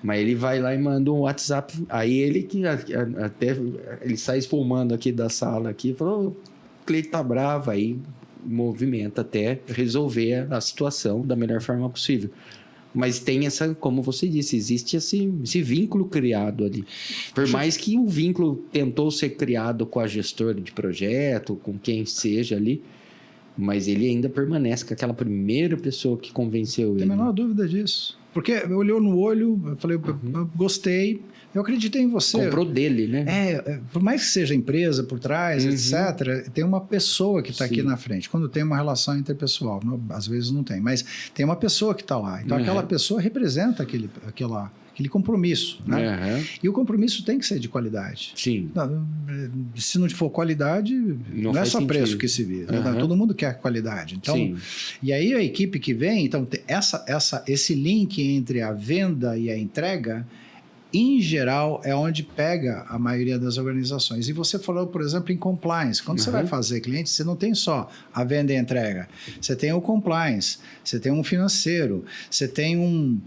Mas ele vai lá e manda um WhatsApp. Aí ele que até ele sai espumando aqui da sala aqui e falou: o cliente tá bravo, aí movimenta até resolver a situação da melhor forma possível. Mas tem essa, como você disse, existe esse vínculo criado ali. Por mais que o vínculo tentou ser criado com a gestora de projeto, com quem seja ali, mas ele ainda permanece com aquela primeira pessoa que convenceu ele. Não tem a menor dúvida disso. Porque olhou no olho, eu falei, eu gostei, eu acreditei em você. Comprou dele, né? Por mais que seja empresa por trás, etc., tem uma pessoa que está aqui na frente. Quando tem uma relação interpessoal, às vezes não tem, mas tem uma pessoa que está lá. Então, aquela pessoa representa aquele compromisso, né? E o compromisso tem que ser de qualidade. Sim. Se não for qualidade, não é só sentido. Preço que se vê. Todo mundo quer qualidade. Então, e aí a equipe que vem, então, esse link entre a venda e a entrega em geral, é onde pega a maioria das organizações. E você falou, por exemplo, em compliance. Quando você vai fazer cliente, você não tem só a venda e a entrega. Você tem o compliance, você tem um financeiro, você tem um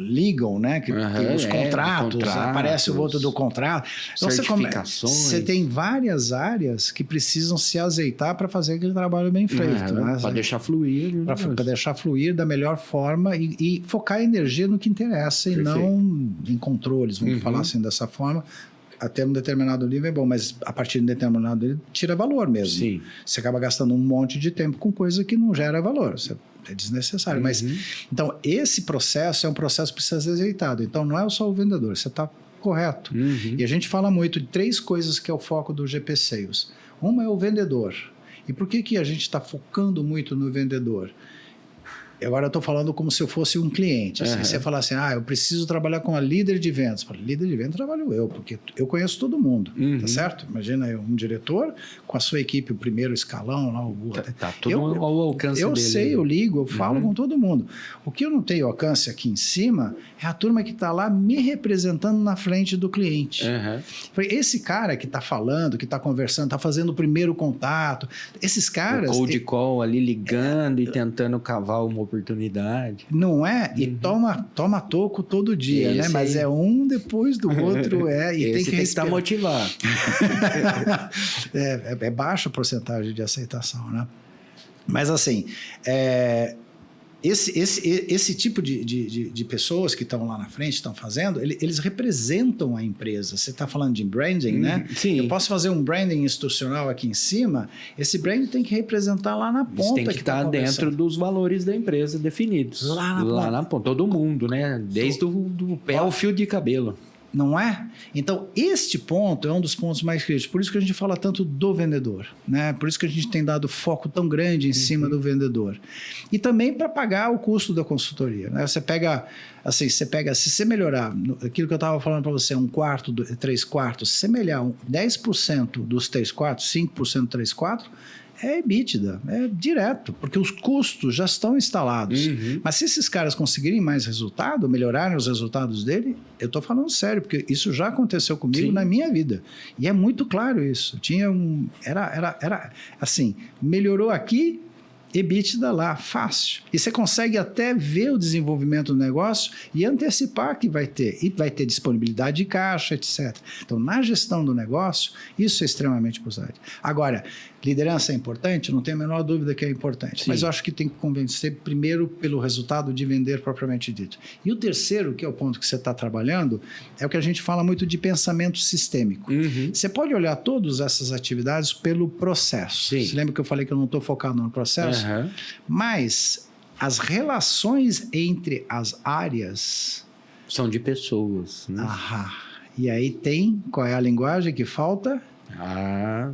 legal, né? Que tem os contratos, aparece o outro do contrato. Então, certificações. Você tem várias áreas que precisam se azeitar para fazer aquele trabalho bem feito. Né? Para deixar fluir. Para deixar fluir da melhor forma e focar a energia no que interessa. Perfeito. E não em controles, vamos falar assim dessa forma. Até um determinado nível é bom, mas a partir de um determinado nível tira valor mesmo. Sim. Você acaba gastando um monte de tempo com coisa que não gera valor. É desnecessário. Mas, então, esse processo é um processo que precisa ser azeitado. Então, não é só o vendedor, você está correto. E a gente fala muito de 3 coisas que é o foco do GP Sales. Uma é o vendedor. E por que a gente está focando muito no vendedor? Agora eu estou falando como se eu fosse um cliente. Assim, você fala assim, eu preciso trabalhar com a líder de vendas. Líder de vendas trabalho eu, porque eu conheço todo mundo, tá certo? Imagina um diretor com a sua equipe, o primeiro escalão, lá, tá tudo ao alcance dele. Eu sei, eu ligo, eu falo com todo mundo. O que eu não tenho alcance aqui em cima é a turma que está lá me representando na frente do cliente. Esse cara que está falando, que está conversando, está fazendo o primeiro contato, esses caras... O cold call ali ligando e tentando cavar uma oportunidade. Não é? E toma toco todo dia, né? Mas é um depois do outro, e tem que estar motivado. É baixa a porcentagem de aceitação, né? Mas assim, esse tipo de pessoas que estão lá na frente, estão fazendo, eles representam a empresa. Você está falando de branding, né? Sim. Eu posso fazer um branding institucional aqui em cima, esse branding tem que representar lá na ponta. Isso tem que estar dentro dos valores da empresa definidos. Lá na ponta. Todo mundo, né? Desde o pé ao fio de cabelo. Não é? Então, este ponto é um dos pontos mais críticos. Por isso que a gente fala tanto do vendedor, né? Por isso que a gente tem dado foco tão grande em cima do vendedor. E também para pagar o custo da consultoria, né? Se você melhorar, aquilo que eu estava falando para você, 1/4, 3/4, se você melhorar 10% dos 3/4, 5% do 3/4, é EBITDA, é direto, porque os custos já estão instalados. Mas se esses caras conseguirem mais resultado, melhorarem os resultados dele, eu estou falando sério, porque isso já aconteceu comigo na minha vida. E é muito claro isso. Era assim, melhorou aqui, EBITDA lá, fácil. E você consegue até ver o desenvolvimento do negócio e antecipar que vai ter. E vai ter disponibilidade de caixa, etc. Então, na gestão do negócio, isso é extremamente importante. Agora, liderança é importante? Não tenho a menor dúvida que é importante. Mas eu acho que tem que convencer primeiro pelo resultado de vender propriamente dito. E o terceiro, que é o ponto que você está trabalhando, é o que a gente fala muito de pensamento sistêmico. Você pode olhar todas essas atividades pelo processo. Você lembra que eu falei que eu não estou focado no processo? Mas as relações entre as áreas... São de pessoas, né? E aí qual é a linguagem que falta?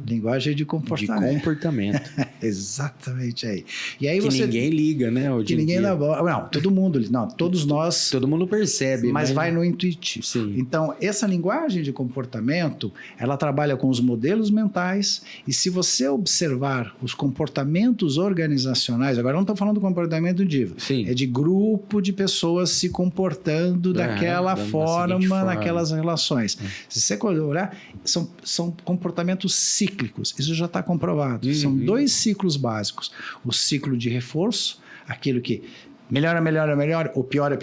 Linguagem de comportamento. De comportamento. Exatamente aí. E aí que ninguém liga, né? Que ninguém dá bola. Não, todo mundo. Não, todos nós. Todo mundo percebe. Mas vai no intuitivo. Então, essa linguagem de comportamento, ela trabalha com os modelos mentais. E se você observar os comportamentos organizacionais, agora não estou falando do comportamento indivíduo, é de grupo de pessoas se comportando daquela forma, naquelas relações. Se você olhar, são comportamentos cíclicos, isso já está comprovado. São 2 ciclos básicos. O ciclo de reforço, aquilo que melhora, ou piora,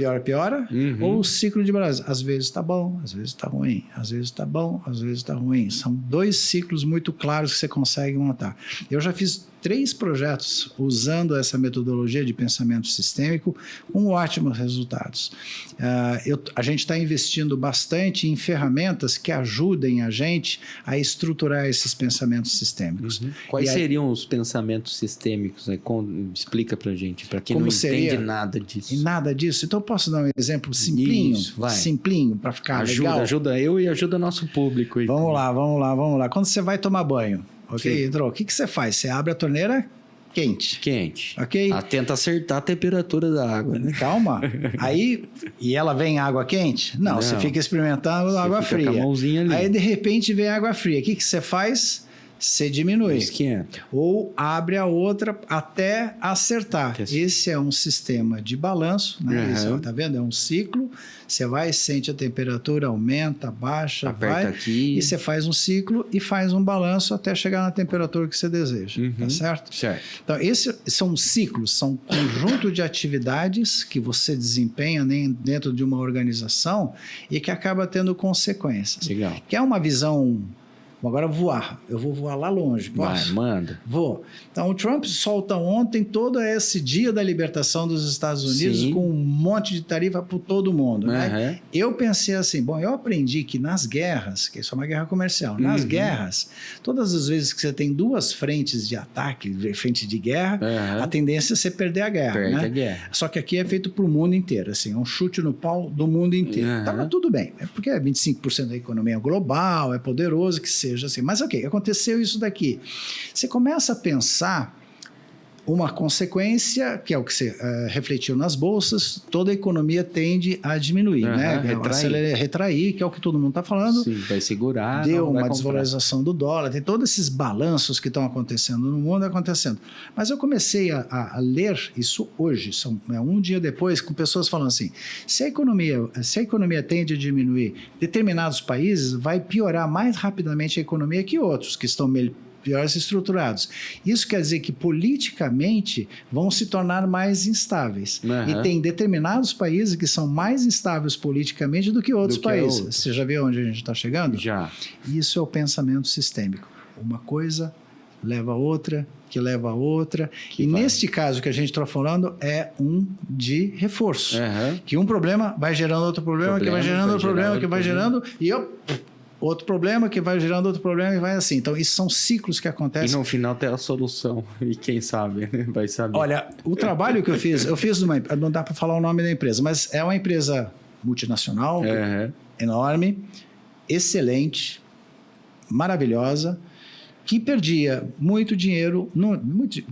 ou o ciclo de balança. Às vezes está bom, às vezes está ruim, às vezes está bom, às vezes está ruim. São 2 ciclos muito claros que você consegue montar. Eu já fiz 3 projetos usando essa metodologia de pensamento sistêmico com ótimos resultados. A gente está investindo bastante em ferramentas que ajudem a gente a estruturar esses pensamentos sistêmicos. Quais seriam os pensamentos sistêmicos? Né? Explica para a gente, para quem não entende nada disso. Nada disso? Então eu posso dar um exemplo simplinho? Simplinho, para ficar legal? Ajuda eu e ajuda nosso público. Então. Vamos lá. Quando você vai tomar banho, entrou. O que você faz? Você abre a torneira quente. Ok? Tenta acertar a temperatura da água, né? Calma. E ela vem água quente? Não, você fica experimentando água fria. Com a mãozinha ali. Aí, de repente, vem água fria. O que você faz? você diminui. Esquenta. Ou abre a outra até acertar. Esse é um sistema de balanço, né? Isso, tá vendo? É um ciclo. Você vai, sente a temperatura, aumenta, baixa, aperta aqui. E você faz um ciclo e faz um balanço até chegar na temperatura que você deseja. Tá certo? Certo. Então, esses são ciclos, são um conjunto de atividades que você desempenha dentro de uma organização e que acaba tendo consequências. Legal. Que é uma visão... Agora voar. Eu vou voar lá longe. Posso? Vai, manda. Vou. Então, o Trump solta ontem todo esse dia da libertação dos Estados Unidos Sim. com um monte de tarifa para todo mundo. Né? Eu pensei assim, bom, eu aprendi que nas guerras, que isso é uma guerra comercial, nas guerras, todas as vezes que você tem duas frentes de ataque, frente de guerra, a tendência é você perder a guerra. Perde né? a guerra. Só que aqui é feito para o mundo inteiro, assim, um chute no pau do mundo inteiro. Tava tudo bem, é porque 25% da economia global, é poderoso que seja. Assim. Mas ok, aconteceu isso daqui. Você começa a pensar uma consequência, que é o que você refletiu nas bolsas, toda a economia tende a diminuir, né? Retrair, que é o que todo mundo está falando. Sim, vai segurar. Deu uma desvalorização do dólar, tem todos esses balanços que estão acontecendo no mundo acontecendo. Mas eu comecei a ler isso hoje, um dia depois, com pessoas falando assim, se a economia tende a diminuir, determinados países vai piorar mais rapidamente a economia que outros, que estão piores estruturados. Isso quer dizer que politicamente vão se tornar mais instáveis. E tem determinados países que são mais instáveis politicamente do que outros países. Você já viu onde a gente está chegando? Já. Isso é o pensamento sistêmico. Uma coisa leva a outra, que leva a outra. Neste caso que a gente está falando é um de reforço. Que um problema vai gerando outro problema, que vai gerando outro problema, que vai gerando... outro problema que vai gerando outro problema e vai assim. Então, isso são ciclos que acontecem. E no final tem a solução. E quem sabe, né? Vai saber. Olha, o trabalho que eu fiz numa... Não dá para falar o nome da empresa, mas é uma empresa multinacional, enorme, excelente, maravilhosa, que perdia muito dinheiro,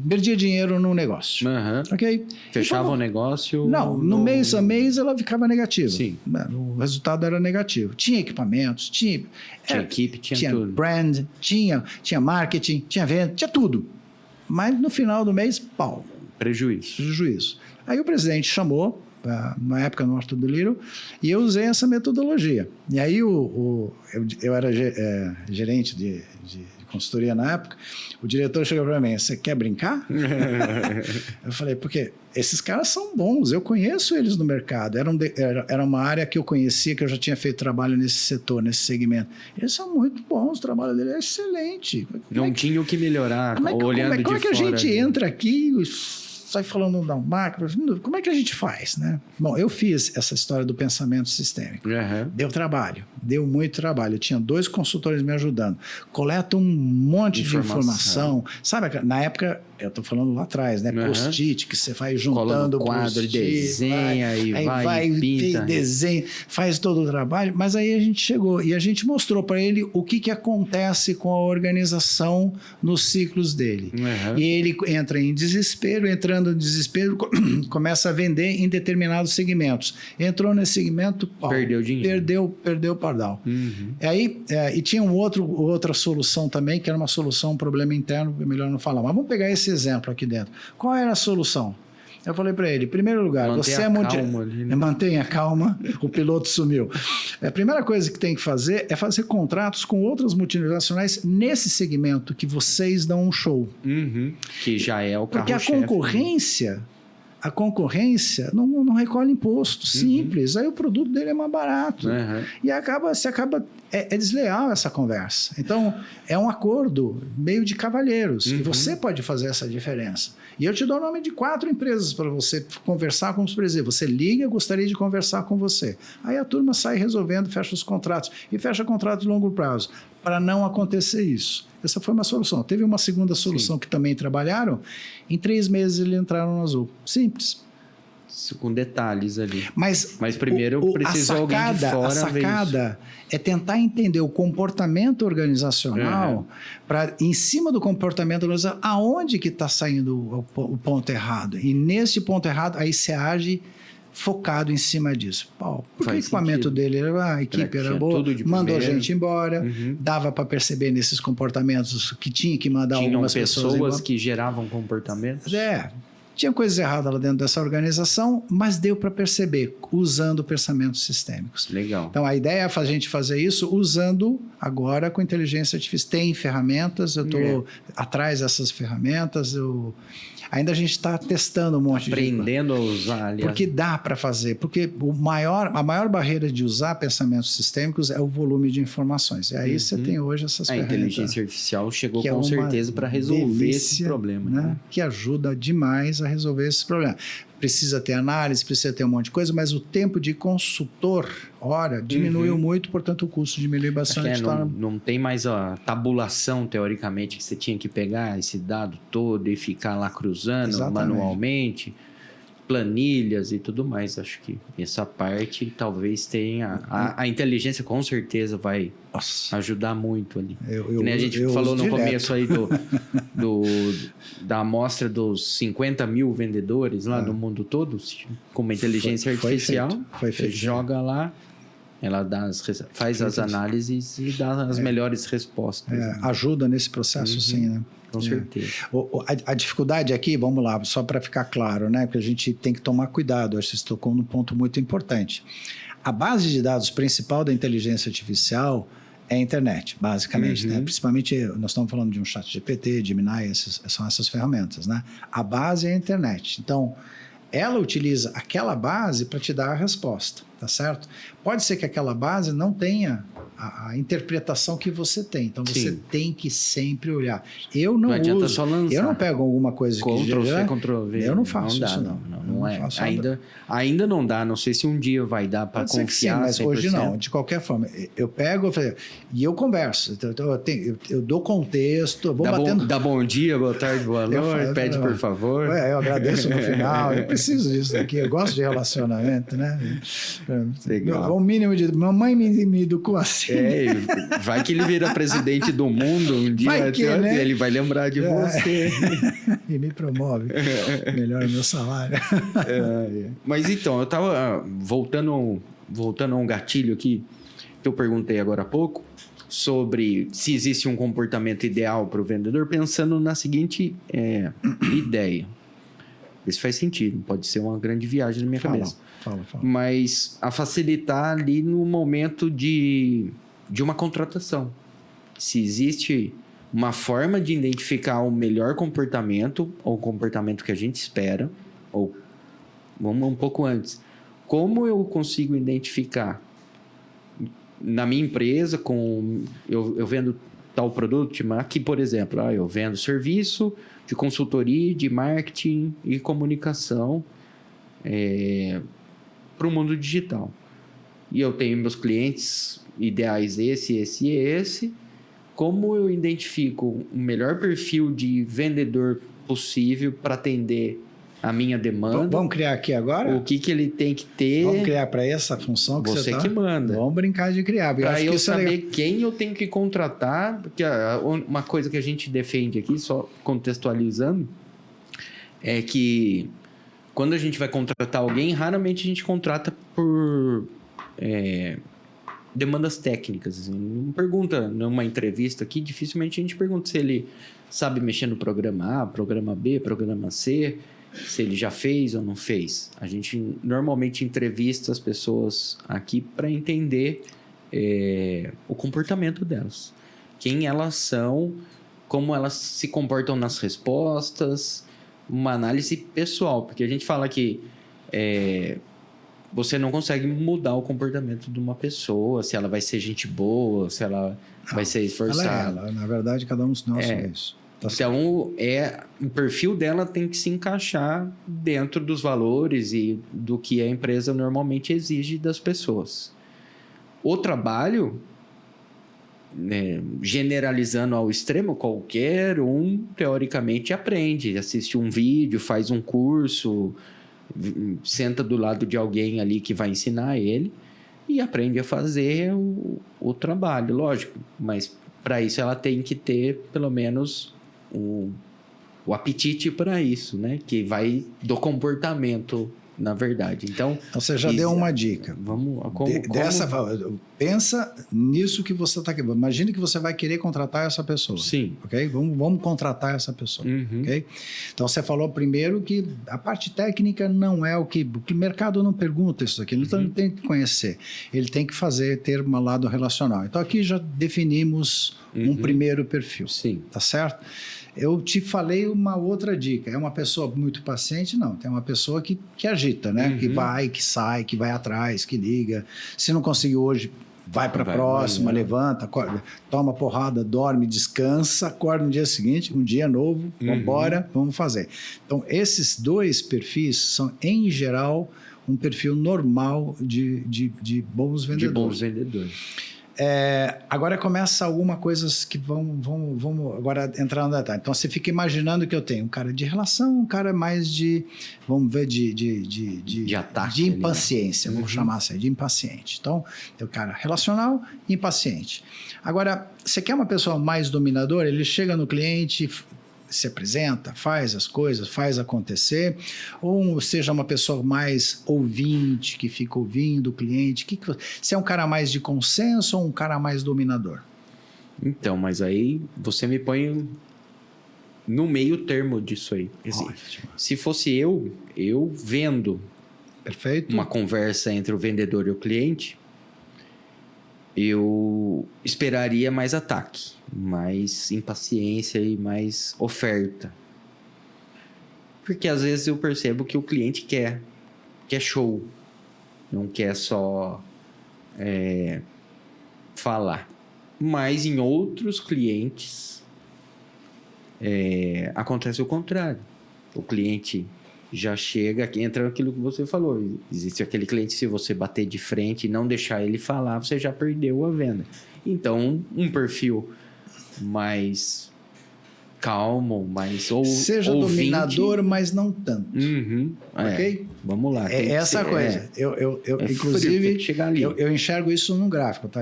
perdia dinheiro no negócio. Ok? Fechava o negócio? Não, no mês a mês ela ficava negativa. Sim. O resultado era negativo. Tinha equipamentos, tinha equipe, tinha tudo. Brand, tinha marketing, tinha venda, tinha tudo. Mas no final do mês, pau. Prejuízo. Aí o presidente chamou, na época no Arthur DeLittle, e eu usei essa metodologia. E aí eu era gerente de consultoria na época, o diretor chegou para mim, você quer brincar? Eu falei, porque esses caras são bons, eu conheço eles no mercado, era uma área que eu conhecia, que eu já tinha feito trabalho nesse setor, nesse segmento. Eles são muito bons, o trabalho dele é excelente. Não tinha o que melhorar, olhando de fora. Como é que a gente entra aqui sai falando da macro, como é que a gente faz, né? Bom, eu fiz essa história do pensamento sistêmico. Deu muito trabalho. Eu tinha 2 consultores me ajudando. Coleta um monte de informação. Sabe, na época, eu estou falando lá atrás, né? Post-it, que você vai juntando o quadro, desenha e vai pinta. Desenha, faz todo o trabalho. Mas aí a gente chegou e a gente mostrou para ele o que acontece com a organização nos ciclos dele. E ele entra em desespero, entrando em desespero, começa a vender em determinados segmentos. Entrou nesse segmento, perdeu dinheiro. Perdeu o pardal. E tinha outra solução também, que era uma solução, um problema interno, é melhor não falar. Mas vamos pegar esse exemplo aqui dentro. Qual era a solução? Eu falei para ele, em primeiro lugar, mantenha calma, o piloto sumiu. A primeira coisa que tem que fazer é fazer contratos com outras multinacionais nesse segmento que vocês dão um show. Que já é o carro-chefe. Porque a concorrência não recolhe imposto, simples. Aí o produto dele é mais barato. E é desleal essa conversa. Então, é um acordo meio de cavalheiros. E você pode fazer essa diferença. E eu te dou o nome de 4 empresas para você conversar com os presidentes. Você liga, gostaria de conversar com você. Aí a turma sai resolvendo, fecha os contratos. E fecha contratos de longo prazo, para não acontecer isso. Essa foi uma solução. Teve uma segunda solução que também trabalharam. Em 3 meses eles entraram no azul. Simples. Com detalhes ali. Mas primeiro precisa alguém de fora. A sacada é tentar entender o comportamento organizacional, para, em cima do comportamento organizacional, aonde que está saindo o ponto errado. E nesse ponto errado, aí você age focado em cima disso. Pô, porque o Faz equipamento sentido. dele, a equipe era Tinha boa, tudo de mandou a primeira. gente embora, Uhum. dava para perceber nesses comportamentos que tinha que mandar Tinham algumas pessoas embora. que geravam comportamentos. Tinha coisas erradas lá dentro dessa organização, mas deu para perceber usando pensamentos sistêmicos. Legal. Então, a ideia é a gente fazer isso usando agora com inteligência artificial. Tem ferramentas, eu estou atrás dessas ferramentas, ainda a gente está testando um monte de coisa. Aprendendo a usar, aliás. Porque dá para fazer, porque a maior barreira de usar pensamentos sistêmicos é o volume de informações. E aí você tem hoje essas A ferramentas. inteligência artificial chegou que é com uma certeza para resolver esse delícia, problema. né? Que ajuda demais a resolver esse problema. Precisa ter análise, precisa ter um monte de coisa, mas o tempo de consultor, diminuiu muito, portanto o custo diminui bastante. Não tem mais a tabulação, teoricamente, que você tinha que pegar esse dado todo e ficar lá cruzando manualmente, planilhas e tudo mais. Acho que essa parte talvez tenha... A inteligência com certeza vai ajudar muito ali. Que nem a gente falou no começo aí da amostra dos 50 mil vendedores lá do mundo todo, com uma inteligência artificial, foi feito. você joga lá, ela faz as análises e dá as melhores respostas. Ajuda nesse processo, sim, né? Com certeza. A dificuldade aqui, vamos lá, só para ficar claro, né? Porque a gente tem que tomar cuidado, acho que você tocou num ponto muito importante. A base de dados principal da inteligência artificial é a internet, basicamente, né? Principalmente, nós estamos falando de um chat GPT, Gemini, são essas ferramentas, né? A base é a internet. Então, ela utiliza aquela base para te dar a resposta, tá certo? Pode ser que aquela base não tenha a interpretação que você tem. Então, você tem que sempre olhar. Eu não adianta uso, só lançar. eu não pego alguma coisa que Ctrl-C, Ctrl-V. eu não faço dá, isso, não é. Ainda não dá. Não sei se um dia vai dar para confiar. Sim, mas 100%. hoje não. De qualquer forma, eu pego e eu converso. Eu dou contexto, eu vou batendo... Dá bom dia, boa tarde, boa noite, pede por favor. Eu agradeço no final. Eu preciso disso daqui. Eu gosto de relacionamento, né? Legal. O mínimo de... Mamãe me educou assim. Vai que ele vira presidente do mundo um dia, né? Ele vai lembrar de você. E me promove. Melhora meu salário. Mas então, eu estava voltando a um gatilho aqui, que eu perguntei agora há pouco, sobre se existe um comportamento ideal para o vendedor, pensando na seguinte ideia. Isso faz sentido, pode ser uma grande viagem na minha cabeça. Fala. Mas a facilitar ali no momento de uma contratação. Se existe uma forma de identificar o melhor comportamento, ou o comportamento que a gente espera, ou vamos um pouco antes. Como eu consigo identificar na minha empresa, eu vendo tal produto, aqui, por exemplo, eu vendo serviço de consultoria, de marketing e comunicação para o mundo digital. E eu tenho meus clientes ideais esse. Como eu identifico o melhor perfil de vendedor possível para atender a minha demanda? Vamos criar aqui agora? O que ele tem que ter? Vamos criar para essa função que você que manda. Vamos brincar de criar. Para eu saber quem eu tenho que contratar, porque uma coisa que a gente defende aqui, só contextualizando, é que quando a gente vai contratar alguém, raramente a gente contrata por demandas técnicas. Assim. Não pergunta numa entrevista aqui, dificilmente a gente pergunta se ele sabe mexer no programa A, programa B, programa C, se ele já fez ou não fez. A gente normalmente entrevista as pessoas aqui para entender o comportamento delas. Quem elas são, como elas se comportam nas respostas, uma análise pessoal. Porque a gente fala que você não consegue mudar o comportamento de uma pessoa, se ela vai ser gente boa, se ela vai ser esforçada. Na verdade, cada um de nós é isso. Então, o perfil dela tem que se encaixar dentro dos valores e do que a empresa normalmente exige das pessoas. O trabalho, generalizando ao extremo, qualquer um, teoricamente, aprende. Assiste um vídeo, faz um curso, senta do lado de alguém ali que vai ensinar ele e aprende a fazer o trabalho, lógico. Mas, para isso, ela tem que ter, pelo menos... o apetite para isso, né? Que vai do comportamento na verdade. Então você já deu uma dica. Vamos, pensa nisso que você está querendo. Imagine que você vai querer contratar essa pessoa. Sim. Ok? Vamos contratar essa pessoa. Ok? Então você falou primeiro que a parte técnica não é o que o mercado não pergunta isso aqui. Então ele tem que conhecer. Ele tem que ter um lado relacional. Então aqui já definimos um primeiro perfil. Sim. Tá certo? Eu te falei uma outra dica. É uma pessoa muito paciente? Não. Tem uma pessoa que agita, né? Que vai, que sai, que vai atrás, que liga. Se não conseguiu hoje, vai para a próxima, levanta, acorda, toma porrada, dorme, descansa, acorda no dia seguinte, um dia novo, vamos embora, vamos fazer. Então, esses dois perfis são, em geral, um perfil normal de bons vendedores. De bons vendedores. Agora começa algumas coisas que vamos agora entrar no detalhe. Então você fica imaginando que eu tenho um cara de relação, um cara mais de, vamos ver, de ataque, de impaciência, vamos chamar assim, de impaciente. Então, tem o cara relacional e impaciente. Agora, você quer uma pessoa mais dominadora? Ele chega no cliente, se apresenta, faz as coisas, faz acontecer, ou seja uma pessoa mais ouvinte, que fica ouvindo o cliente. Você é um cara mais de consenso ou um cara mais dominador? Então, mas aí você me põe no meio termo disso aí. Se fosse eu vendo uma conversa entre o vendedor e o cliente, eu esperaria mais ataque, mais impaciência e mais oferta. Porque às vezes eu percebo que o cliente quer show, não quer só falar. Mas em outros clientes acontece o contrário. O cliente já chega, entra naquilo que você falou. Existe aquele cliente, se você bater de frente e não deixar ele falar, você já perdeu a venda. Então, um perfil mais calmo, mais seja ouvinte. Dominador, mas não tanto. Ok? Vamos lá. É essa coisa. Inclusive, eu enxergo isso num gráfico, tá?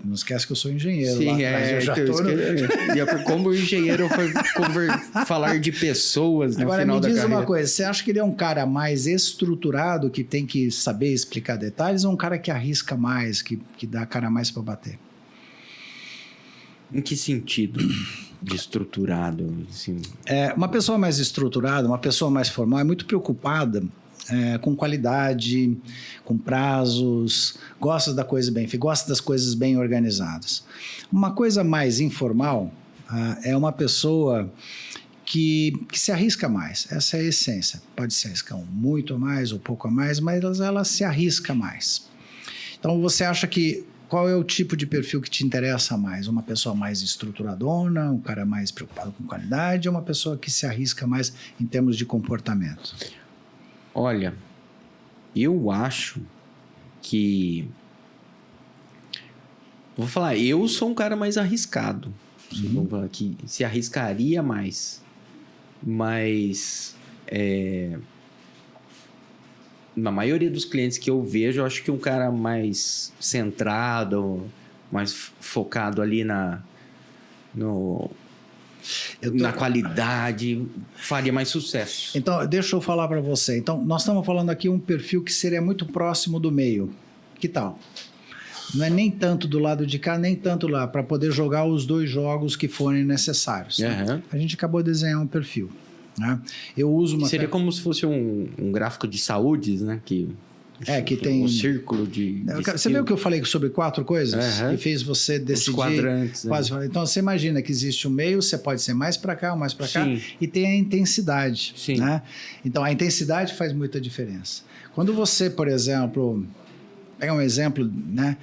Não esquece que eu sou engenheiro. Sim, lá atrás, eu já tô como o engenheiro foi falar de pessoas no Agora, final da carreira. Agora, me diz uma coisa. Você acha que ele é um cara mais estruturado, que tem que saber explicar detalhes, ou um cara que arrisca mais, que dá a cara mais para bater? Em que sentido de estruturado? Assim? Uma pessoa mais estruturada, uma pessoa mais formal, é muito preocupada com qualidade, com prazos, gosta da coisa bem feita, gosta das coisas bem organizadas. Uma coisa mais informal é uma pessoa que se arrisca mais. Essa é a essência. Pode se arriscar muito a mais ou pouco a mais, mas ela se arrisca mais. Então, você acha que qual é o tipo de perfil que te interessa mais? Uma pessoa mais estruturadona, um cara mais preocupado com qualidade, ou uma pessoa que se arrisca mais em termos de comportamento? Olha, eu acho que... Vou falar, eu sou um cara mais arriscado. Vou falar que se arriscaria mais. Mas... na maioria dos clientes que eu vejo, eu acho que um cara mais centrado, mais focado ali na qualidade, faria mais sucesso. Então, deixa eu falar para você. Então, nós estamos falando aqui um perfil que seria muito próximo do meio. Que tal? Não é nem tanto do lado de cá, nem tanto lá, para poder jogar os dois jogos que forem necessários. Né? A gente acabou de desenhar um perfil. Né? Eu uso seria como se fosse um gráfico de saúde, né? Que tem um círculo de você viu que eu falei sobre 4 coisas e fez você decidir os quadrantes, né? Então você imagina que existe um meio, você pode ser mais para cá ou mais para cá, e tem a intensidade. Né? Então a intensidade faz muita diferença. Quando você, por exemplo, pega um exemplo, né?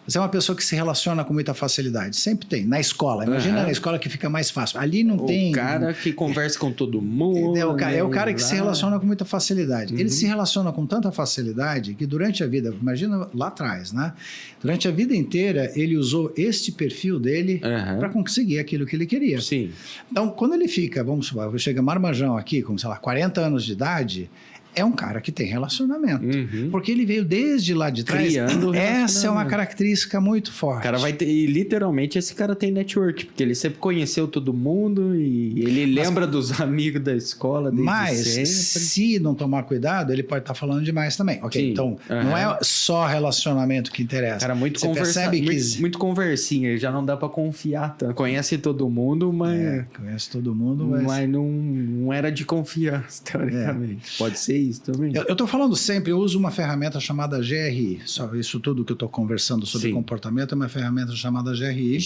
Você é uma pessoa que se relaciona com muita facilidade. Sempre tem. Na escola. Imagina na escola que fica mais fácil. Ali não tem... O cara que conversa com todo mundo. É o cara que se relaciona com muita facilidade. Ele se relaciona com tanta facilidade que durante a vida... Imagina lá atrás, né? Durante a vida inteira, ele usou este perfil dele para conseguir aquilo que ele queria. Sim. Então, quando ele fica, vamos supor, chega marmanjão aqui com, sei lá, 40 anos de idade... é um cara que tem relacionamento. Uhum. Porque ele veio desde lá de trás. Criando Essa é uma característica muito forte. O cara vai ter, e literalmente esse cara tem network, porque ele sempre conheceu todo mundo e ele lembra dos amigos da escola desde Mas, sempre. se não tomar cuidado, ele pode estar falando demais também. Ok, Sim. então não é só relacionamento que interessa. Cara, muito Você percebe que... muito conversinha, já não dá pra confiar tanto. Conhece todo mundo, mas... conhece todo mundo, mas não era de confiança, teoricamente. Pode ser isso também. Eu tô falando sempre, eu uso uma ferramenta chamada GRI. Só isso tudo que eu tô conversando sobre comportamento é uma ferramenta chamada GRI.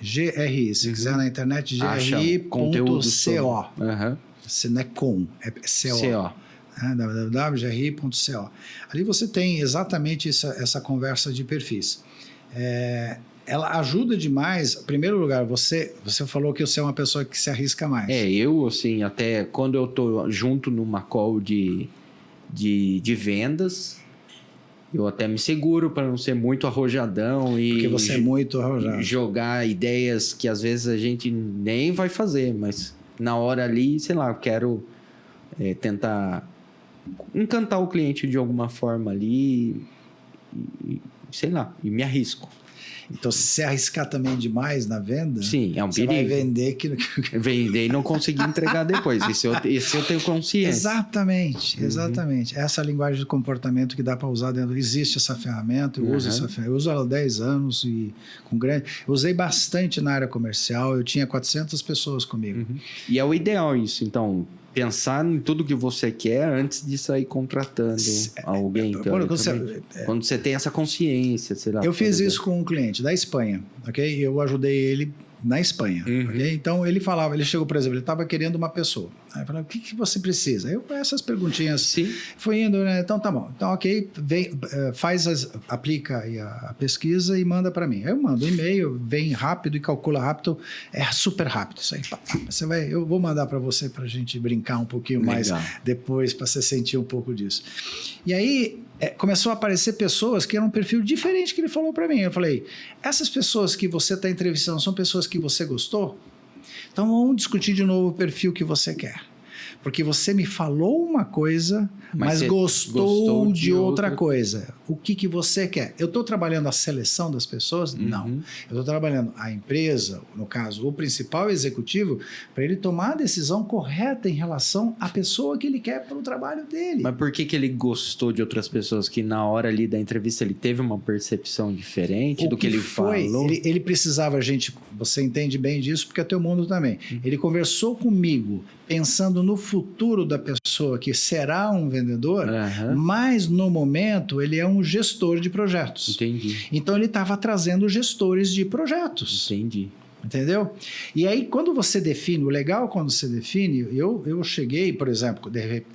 GRI, se quiser na internet, gri.co. Se não é com, é CO. www.gri.co. Ali você tem exatamente essa conversa de perfis. Ela ajuda demais. Em primeiro lugar, você falou que você é uma pessoa que se arrisca mais. Eu, assim, até quando eu tô junto numa call de vendas, eu até me seguro para não ser muito arrojadão e... Porque você é muito arrojado. Jogar ideias que às vezes a gente nem vai fazer, mas na hora ali, sei lá, eu quero tentar encantar o cliente de alguma forma ali e sei lá, e me arrisco. Então, se você arriscar também demais na venda, sim, é um você perigo. vai vender vender e não conseguir entregar depois. Isso eu tenho consciência. Exatamente. Essa é a linguagem de comportamento que dá para usar dentro. Existe essa ferramenta, eu uso essa ferramenta. Eu uso ela há 10 anos e eu usei bastante na área comercial. Eu tinha 400 pessoas comigo. E é o ideal isso, então... Pensar em tudo que você quer antes de sair contratando alguém. Quando você tem essa consciência, sei lá. Eu fiz isso com um cliente da Espanha, ok? Eu ajudei ele na Espanha, ok? Então ele chegou, por exemplo, ele estava querendo uma pessoa. Aí eu falei, o que você precisa? Aí eu essas perguntinhas. Sim. Fui indo, né? Então tá bom. Então, ok, aplica aí a pesquisa e manda para mim. Aí eu mando um e-mail, vem rápido e calcula rápido. É super rápido isso aí. Eu vou mandar para você para a gente brincar um pouquinho mais depois, para você sentir um pouco disso. E aí começou a aparecer pessoas que eram um perfil diferente que ele falou para mim. Eu falei, essas pessoas que você está entrevistando são pessoas que você gostou? Então vamos discutir de novo o perfil que você quer. Porque você me falou uma coisa, mas gostou de outra coisa. O que você quer? Eu estou trabalhando a seleção das pessoas? Não. Eu estou trabalhando a empresa, no caso, o principal executivo, para ele tomar a decisão correta em relação à pessoa que ele quer para o trabalho dele. Mas por que ele gostou de outras pessoas que na hora ali da entrevista ele teve uma percepção diferente do que ele falou? Ele precisava, você entende bem disso, porque é teu mundo também. Ele conversou comigo pensando no futuro da pessoa que será um vendedor, mas no momento ele é um gestor de projetos. Entendi. Então ele estava trazendo gestores de projetos. Entendi. Entendeu? E aí quando você define, o legal quando você define, eu cheguei, por exemplo,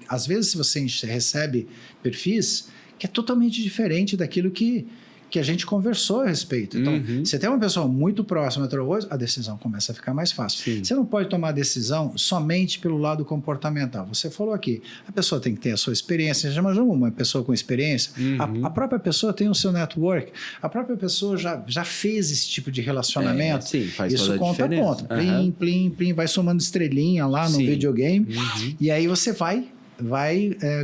às vezes se você recebe perfis que é totalmente diferente daquilo que a gente conversou a respeito. Então, você tem uma pessoa muito próxima, a decisão começa a ficar mais fácil. Sim. Você não pode tomar a decisão somente pelo lado comportamental. Você falou aqui, a pessoa tem que ter a sua experiência. Você já imaginou uma pessoa com experiência? A própria pessoa tem o seu network, a própria pessoa já fez esse tipo de relacionamento. Sim, faz isso toda a conta diferença. ponto. Plim, vai somando estrelinha lá no videogame. E aí você vai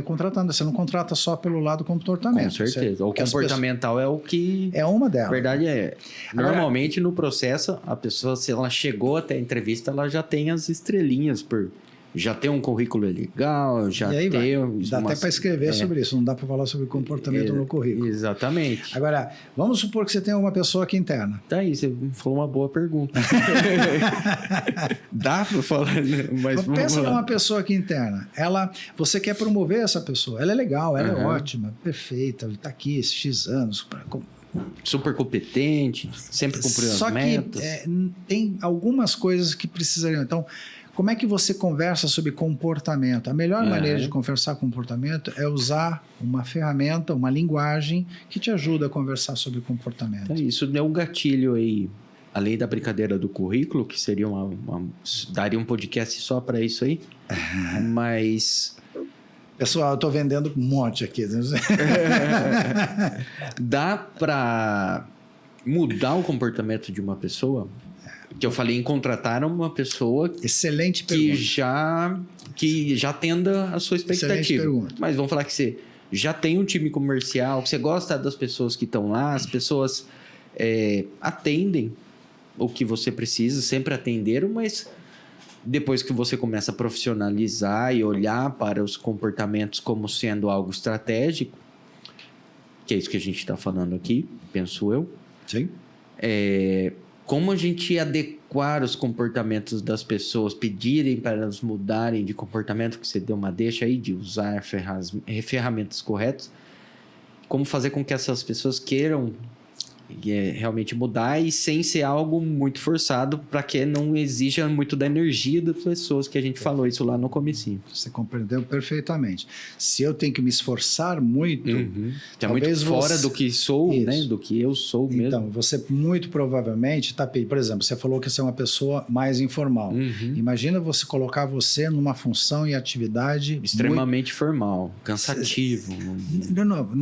contratando. Você não contrata só pelo lado comportamento. Com certeza. O comportamental é o que... É uma delas. A verdade normalmente no processo, a pessoa, se ela chegou até a entrevista, ela já tem as estrelinhas já tem um currículo legal, já tem... Dá até para escrever sobre isso, não dá para falar sobre comportamento no currículo. Exatamente. Agora, vamos supor que você tem uma pessoa aqui interna. Tá aí, você falou uma boa pergunta. Dá para falar, né? Mas pensa numa pessoa aqui interna. Você quer promover essa pessoa, ela é legal, ela é ótima, perfeita, está aqui esses X anos... super competente, sempre cumpriu as metas. Só que tem algumas coisas que precisariam... Então, como é que você conversa sobre comportamento? A melhor maneira de conversar comportamento é usar uma ferramenta, uma linguagem que te ajuda a conversar sobre comportamento. Isso deu um gatilho aí, além da brincadeira do currículo, que seria daria um podcast só para isso aí, mas... Pessoal, eu estou vendendo um monte aqui. Dá para mudar o comportamento de uma pessoa Que eu falei em contratar uma pessoa Excelente que pergunta. já atenda a sua expectativa. Excelente pergunta. Mas vamos falar que você já tem um time comercial, que você gosta das pessoas que estão lá, as pessoas atendem o que você precisa, sempre atenderam, mas depois que você começa a profissionalizar e olhar para os comportamentos como sendo algo estratégico, que é isso que a gente está falando aqui, penso eu. Sim. Como a gente adequar os comportamentos das pessoas, pedirem para elas mudarem de comportamento, que você deu uma deixa aí de usar ferramentas corretas, como fazer com que essas pessoas queiram realmente mudar e sem ser algo muito forçado, para que não exija muito da energia das pessoas, que a gente falou isso lá no comecinho. Você compreendeu perfeitamente. Se eu tenho que me esforçar muito... Que é muito fora do que sou, né? Do que eu sou mesmo. Então, você muito provavelmente está... Por exemplo, você falou que você é uma pessoa mais informal. Imagina você colocar você numa função e atividade... Extremamente formal, cansativo.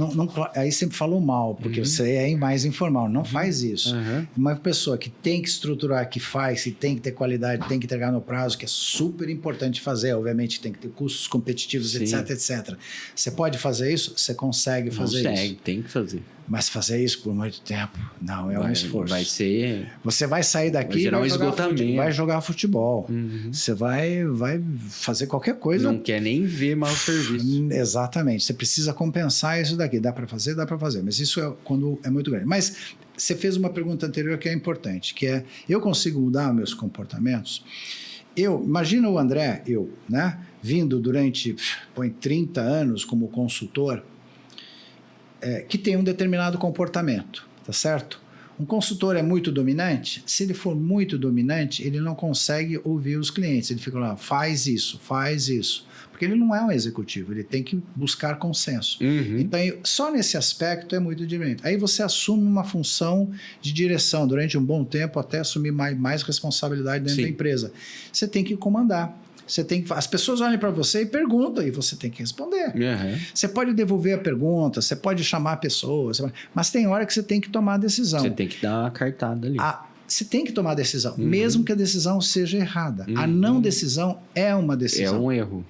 Não, aí você falou mal, porque você é mais informal. Não faz isso. Uma pessoa que tem que estruturar, que faz, que tem que ter qualidade, tem que entregar no prazo, que é super importante fazer, obviamente tem que ter custos competitivos, etc, etc. Você pode fazer isso? Você consegue fazer isso. Tem que fazer. Mas fazer isso por muito tempo, não, é um esforço. Vai ser... Você vai sair daqui e vai jogar futebol. Você vai fazer qualquer coisa. Não quer nem ver mau serviço. Exatamente. Você precisa compensar isso daqui. Dá para fazer? Dá para fazer. Mas isso é quando é muito grande. Mas você fez uma pergunta anterior que é importante, que é, eu consigo mudar meus comportamentos? Imagina o André, né? Vindo durante, 30 anos como consultor, que tem um determinado comportamento, tá certo? Um consultor é muito dominante? Se ele for muito dominante, ele não consegue ouvir os clientes. Ele fica lá, faz isso. Porque ele não é um executivo, ele tem que buscar consenso. Então, só nesse aspecto é muito diferente. Aí você assume uma função de direção durante um bom tempo, até assumir mais responsabilidade dentro da empresa. Você tem que comandar. As pessoas olham para você e perguntam, e você tem que responder. Você pode devolver a pergunta, você pode chamar a pessoa, mas tem hora que você tem que tomar a decisão. Você tem que dar uma cartada ali. Você tem que tomar a decisão, mesmo que a decisão seja errada. A não decisão é uma decisão. É um erro.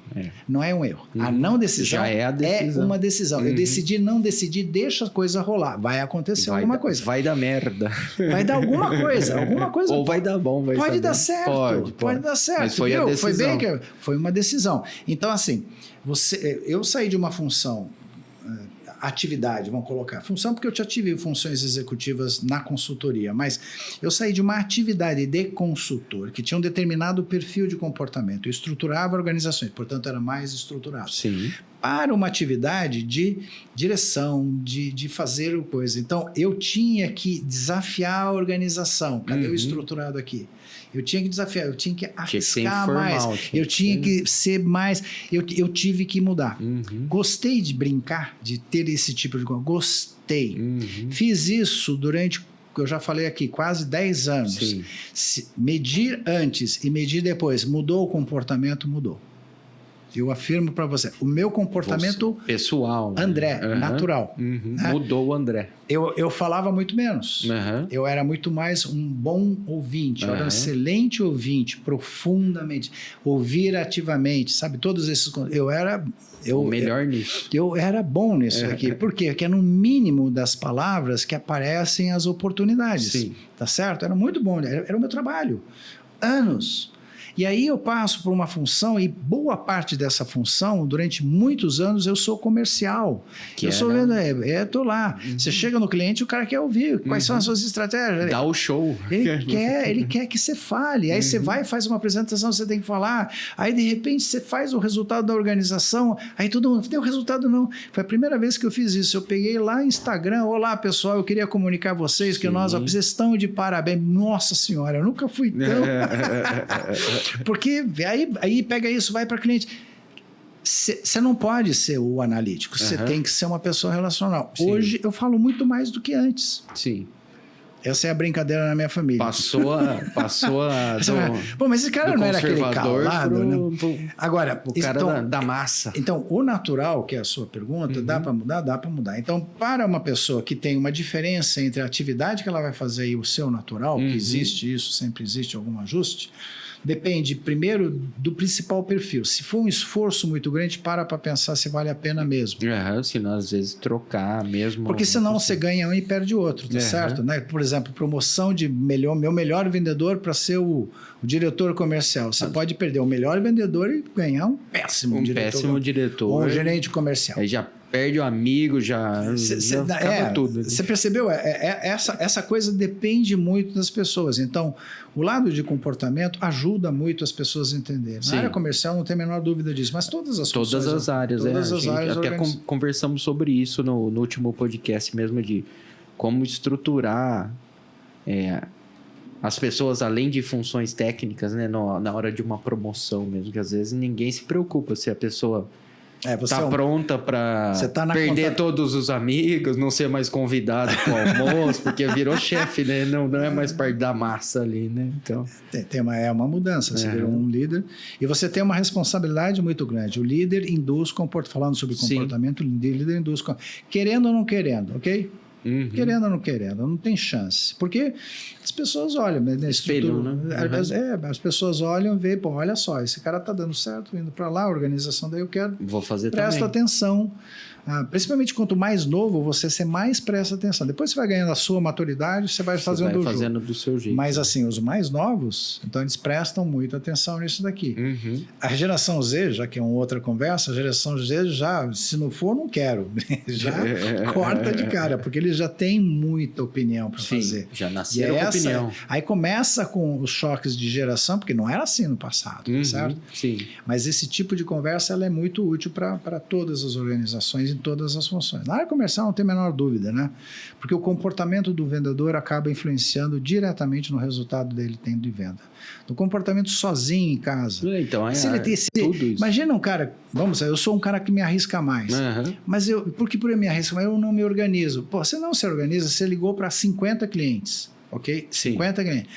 Não é um erro. A não decisão já é a decisão. É uma decisão. Eu decidi, não decidi, deixa a coisa rolar. Vai acontecer alguma coisa. Vai dar merda. Vai dar alguma coisa. Ou vai dar bom, pode dar certo. Pode dar certo. Mas foi a decisão. Foi uma decisão. Então, assim, eu saí de uma função... atividade, vamos colocar. Função, porque eu já tive funções executivas na consultoria, mas eu saí de uma atividade de consultor que tinha um determinado perfil de comportamento, eu estruturava organizações, portanto era mais estruturado. Para uma atividade de direção, de fazer coisa. Então, eu tinha que desafiar a organização. Cadê o estruturado aqui? Eu tinha que desafiar, eu tinha que arriscar mais, eu tinha que ser mais, eu tive que mudar. Gostei de brincar, de ter esse tipo de coisa, gostei. Fiz isso durante, eu já falei aqui, quase 10 anos. Medir antes e medir depois, mudou o comportamento, mudou. Eu afirmo para você, o meu comportamento pessoal, André, natural. Né? Mudou o André. Eu falava muito menos. Eu era muito mais um bom ouvinte. Eu era um excelente ouvinte, profundamente. Ouvir ativamente, sabe? Todos esses... O melhor nisso. Eu era bom nisso aqui. Por quê? Porque é no mínimo das palavras que aparecem as oportunidades. Tá certo? Era muito bom. Era o meu trabalho. Anos. E aí eu passo por uma função, e boa parte dessa função, durante muitos anos, eu sou comercial. Estou lá. Você chega no cliente, o cara quer ouvir quais são as suas estratégias. Dá o show. Ele quer que você fale. Aí você vai e faz uma apresentação, você tem que falar. Aí, de repente, você faz o resultado da organização. Aí todo mundo, tem o resultado não. Foi a primeira vez que eu fiz isso. Eu peguei lá no Instagram, olá, pessoal, eu queria comunicar a vocês que vocês estão de parabéns. Nossa Senhora, eu nunca fui tão... Porque aí pega isso, vai para cliente. Você não pode ser o analítico, você tem que ser uma pessoa relacional. Hoje eu falo muito mais do que antes. Essa é a brincadeira na minha família. Passou a Bom, mas esse cara não era aquele calado, né? Agora, o cara da massa. Então, o natural, que é a sua pergunta, dá para mudar? Dá para mudar. Então, para uma pessoa que tem uma diferença entre a atividade que ela vai fazer e o seu natural, que existe isso, sempre existe algum ajuste, depende, primeiro, do principal perfil. Se for um esforço muito grande, para pensar se vale a pena mesmo. Senão, às vezes, trocar mesmo. Porque senão você ganha um e perde o outro, tá certo? Né? Por exemplo, promoção de meu melhor vendedor para ser o diretor comercial. Você pode perder o melhor vendedor e ganhar um péssimo diretor. Ou um gerente comercial. Aí já perde o amigo, já acaba tudo. Você percebeu? Essa coisa depende muito das pessoas. Então, o lado de comportamento ajuda muito as pessoas a entenderem. Na área comercial não tem a menor dúvida disso, mas todas as áreas. Todas as áreas até conversamos sobre isso no último podcast mesmo, de como estruturar as pessoas, além de funções técnicas, né, na hora de uma promoção mesmo, que às vezes ninguém se preocupa se a pessoa está pronta para perder todos os amigos, não ser mais convidado para o almoço, porque virou chefe, né? Não é mais parte da massa ali, né? Então... É uma mudança, você virou um líder e você tem uma responsabilidade muito grande. O líder induz falando sobre comportamento, o líder induz, querendo ou não querendo, ok? Querendo ou não querendo, não tem chance. Porque as pessoas olham, né? Espelham, né? As pessoas olham e veem, olha só, esse cara tá dando certo, indo para lá, a organização daí eu quero. Vou fazer Presta atenção. Principalmente quanto mais novo você mais presta atenção. Depois você vai ganhando a sua maturidade, você vai fazendo do seu jeito. Mas assim, os mais novos, então eles prestam muita atenção nisso daqui. A geração Z, já que é uma outra conversa, a geração Z já, se não for, não quero. Já corta de cara, porque eles já têm muita opinião para fazer. Já nasceram com opinião. Aí começa com os choques de geração, porque não era assim no passado, certo? Sim. Mas esse tipo de conversa ela é muito útil para todas as organizações, em todas as funções. Na área comercial não tem a menor dúvida, né? Porque o comportamento do vendedor acaba influenciando diretamente no resultado dele tendo de venda. No comportamento sozinho em casa. Então, tudo isso. Imagina um cara, eu sou um cara que me arrisca mais. Mas por que eu me arrisco? Mas eu não me organizo. Você não se organiza, você ligou para 50 clientes, ok? Sim. 50 clientes.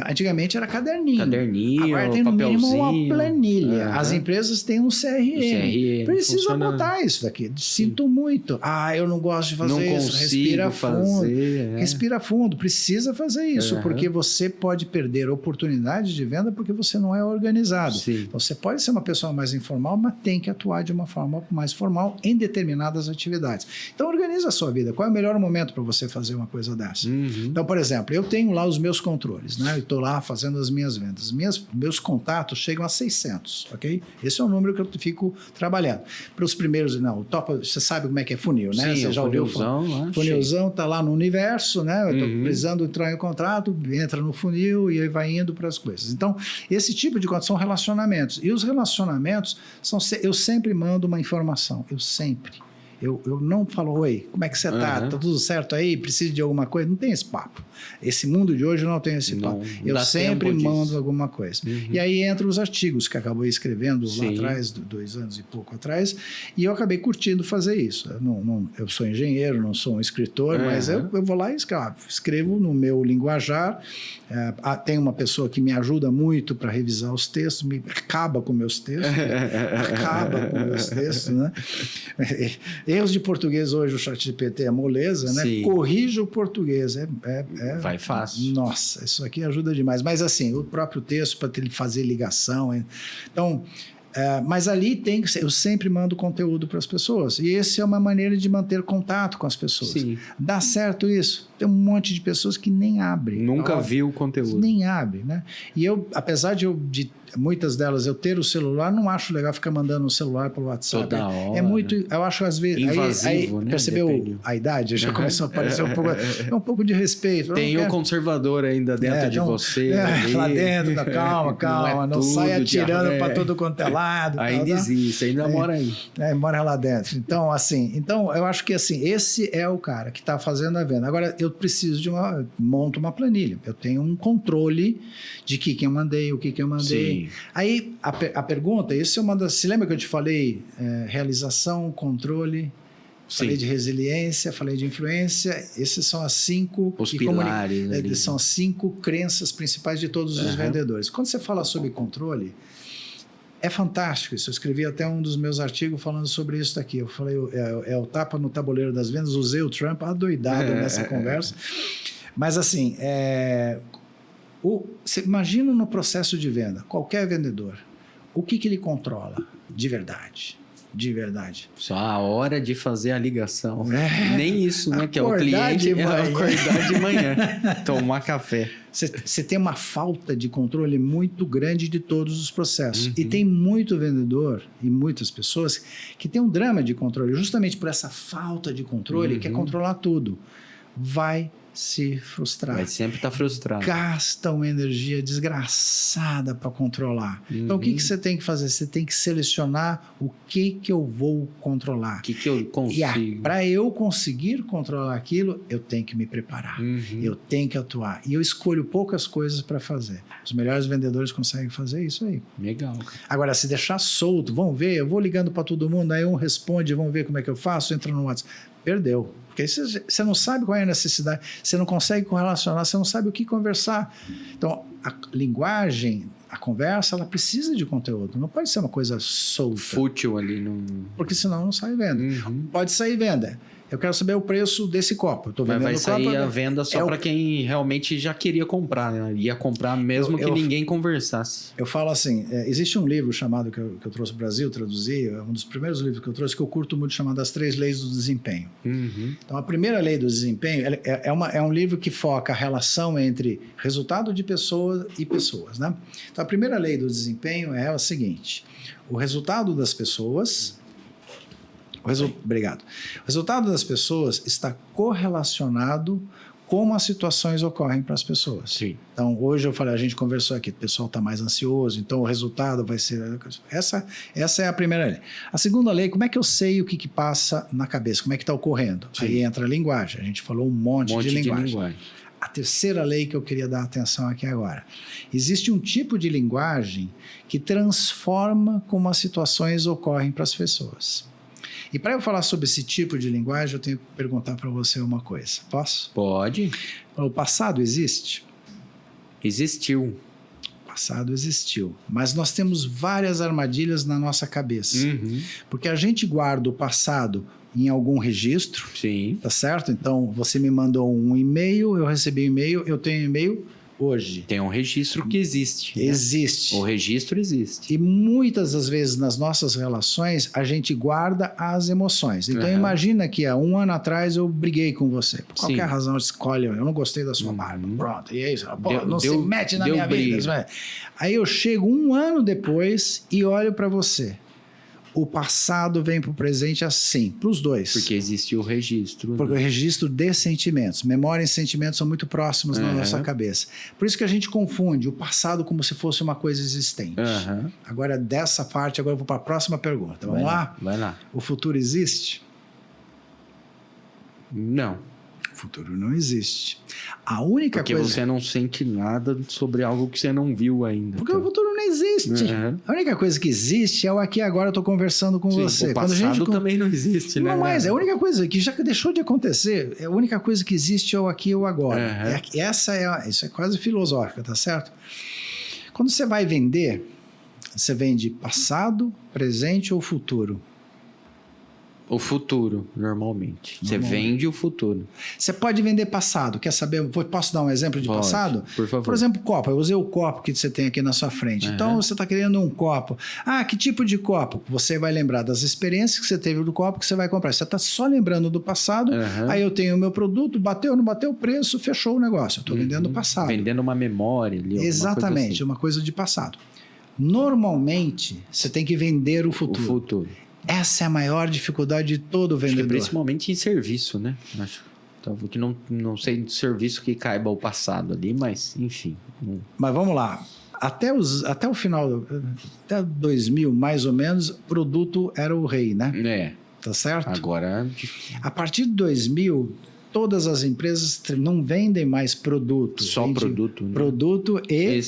Antigamente era caderninho. Agora tem no mínimo uma planilha. Uhum. As empresas têm um CRM. Precisa botar isso daqui. Sinto muito. Eu não gosto de fazer isso. Respira fundo. Respira fundo. Precisa fazer isso, porque você pode perder oportunidade de venda porque você não é organizado. Então, você pode ser uma pessoa mais informal, mas tem que atuar de uma forma mais formal em determinadas atividades. Então, organiza a sua vida. Qual é o melhor momento para você fazer uma coisa dessa? Então, por exemplo, eu tenho lá os meus controles, né? Estou lá fazendo as minhas vendas. Meus contatos chegam a 600, ok? Esse é o número que eu fico trabalhando. Para os primeiros, você sabe como é que é funil, né? Sim, você já ouviu falar? Funilzão está lá no universo, né? Eu estou precisando entrar em contrato, entra no funil e aí vai indo para as coisas. Então, esse tipo de coisa são relacionamentos. E os relacionamentos, eu sempre mando uma informação. Eu não falo, oi, como é que você tá? Tá tudo certo aí? Precisa de alguma coisa? Não tem esse papo. Esse mundo de hoje não tem esse papo. Eu sempre mando alguma coisa. E aí entram os artigos que acabei escrevendo lá atrás, 2 anos e pouco atrás, e eu acabei curtindo fazer isso. Eu sou engenheiro, não sou um escritor, mas eu vou lá e escrevo no meu linguajar. Tem uma pessoa que me ajuda muito para revisar os textos, acaba com meus textos, né? Erros de português hoje, o ChatGPT é moleza, né? Corrija o português. Vai fácil. Nossa, isso aqui ajuda demais. Mas assim, o próprio texto para ele fazer ligação. Então, mas ali tem que ser, eu sempre mando conteúdo para as pessoas. E essa é uma maneira de manter contato com as pessoas. Dá certo isso? Tem um monte de pessoas que nem abrem. Nunca viu o conteúdo. Nem abre, né? E eu, apesar de muitas delas eu ter o celular, não acho legal ficar mandando o celular pelo WhatsApp. Toda hora. É muito, eu acho às vezes... invasivo, né? Percebeu a idade? Já começou a aparecer um pouco de respeito. Tem o conservador ainda dentro de você. Lá dentro, calma, não sai atirando para todo quanto é lado. Ainda existe, ainda mora aí. Mora lá dentro. Então, eu acho que assim, esse é o cara que está fazendo a venda. Agora, eu preciso monto uma planilha. Eu tenho um controle de o que eu mandei. Aí, a pergunta, esse é uma das... Se lembra que eu te falei? Realização, controle Falei de resiliência, falei de influência. Esses são as 5... Os pilares. São as 5 crenças principais de todos os vendedores. Quando você fala sobre controle, é fantástico isso. Eu escrevi até um dos meus artigos falando sobre isso daqui. Eu falei, é o tapa no tabuleiro das vendas. Usei o Trump adoidado nessa conversa. Mas assim, você imagina no processo de venda, qualquer vendedor, o que ele controla de verdade? De verdade. Só a hora de fazer a ligação. Nem isso, né? Que é o cliente acordar de manhã, tomar café. Você tem uma falta de controle muito grande de todos os processos. E tem muito vendedor e muitas pessoas que tem um drama de controle, justamente por essa falta de controle, quer controlar tudo. Vai se frustrar. Vai sempre estar frustrado. Gasta uma energia desgraçada para controlar. Então, o que você tem que fazer? Você tem que selecionar o que eu vou controlar. O que eu consigo. E para eu conseguir controlar aquilo, eu tenho que me preparar. Eu tenho que atuar. E eu escolho poucas coisas para fazer. Os melhores vendedores conseguem fazer isso aí. Legal. Agora, se deixar solto, vamos ver, eu vou ligando para todo mundo, aí um responde, vamos ver como é que eu faço, entra no WhatsApp. Perdeu. Porque aí você não sabe qual é a necessidade, você não consegue correlacionar, você não sabe o que conversar. Então, a linguagem, a conversa, ela precisa de conteúdo. Não pode ser uma coisa solta. Fútil ali. Porque senão não sai venda. Pode sair venda. Eu quero saber o preço desse copo. Eu tô vendendo vai sair copo, a venda só para quem realmente já queria comprar, né? Ia comprar mesmo que ninguém conversasse. Eu falo assim, existe um livro chamado, que eu trouxe para o Brasil, traduzi, é um dos primeiros livros que eu trouxe, que eu curto muito, chamado As 3 Leis do Desempenho. Então, a primeira lei do desempenho é um livro que foca a relação entre resultado de pessoas e pessoas, né? Então, a primeira lei do desempenho é a seguinte: o resultado das pessoas... Obrigado. O resultado das pessoas está correlacionado como as situações ocorrem para as pessoas. Sim. Então, hoje eu falei, a gente conversou aqui, o pessoal está mais ansioso, então o resultado vai ser... Essa é a primeira lei. A segunda lei, como é que eu sei o que passa na cabeça? Como é que está ocorrendo? Sim. Aí entra a linguagem. A gente falou um monte de linguagem. A terceira lei que eu queria dar atenção aqui agora. Existe um tipo de linguagem que transforma como as situações ocorrem para as pessoas. E para eu falar sobre esse tipo de linguagem, eu tenho que perguntar para você uma coisa. Posso? Pode. O passado existe? Existiu. O passado existiu. Mas nós temos várias armadilhas na nossa cabeça. Porque a gente guarda o passado em algum registro. Sim. Tá certo? Então, você me mandou um e-mail, eu recebi um e-mail, eu tenho um e-mail hoje. Tem um registro que existe. Existe. O registro existe. E muitas das vezes nas nossas relações a gente guarda as emoções. Então imagina que há um ano atrás eu briguei com você. Por qualquer razão, escolhe, eu não gostei da sua barba. Pronto, e é isso. Não se mete na minha vida. Aí eu chego um ano depois e olho para você. O passado vem para o presente assim, para os dois. Porque existe o registro. Porque o registro de sentimentos. Memória e sentimentos são muito próximos na nossa cabeça. Por isso que a gente confunde o passado como se fosse uma coisa existente. Agora, dessa parte, agora eu vou para a próxima pergunta. Vamos lá? Vai lá. O futuro existe? Não. O futuro não existe. A única Porque coisa... você não sente nada sobre algo que você não viu ainda. Porque o futuro não existe. A única coisa que existe é o aqui e agora eu estou conversando com você. O passado também não existe, né? Não mais, é a única coisa que já deixou de acontecer, a única coisa que existe é o aqui e o agora. Isso é quase filosófico, tá certo? Quando você vai vender, você vende passado, presente ou futuro? O futuro, normalmente. Você vende o futuro. Você pode vender passado. Quer saber? Posso dar um exemplo de passado? Por favor. Por exemplo, copo. Eu usei o copo que você tem aqui na sua frente. Então, você está querendo um copo. Ah, que tipo de copo? Você vai lembrar das experiências que você teve do copo que você vai comprar. Você está só lembrando do passado. Aí eu tenho o meu produto, bateu, não bateu o preço, fechou o negócio. Eu estou vendendo o passado. Vendendo uma memória ali. Exatamente, coisa assim. uma coisa de passado. Normalmente, você tem que vender o futuro. O futuro. Essa é a maior dificuldade de todo vendedor. Principalmente em serviço, né? Acho que não sei de serviço que caiba o passado ali, mas enfim. Mas vamos lá. Até o final, até 2000 mais ou menos, produto era o rei, né? Tá certo? Agora... A partir de 2000... Todas as empresas não vendem mais produto. Só produto, né? Produto e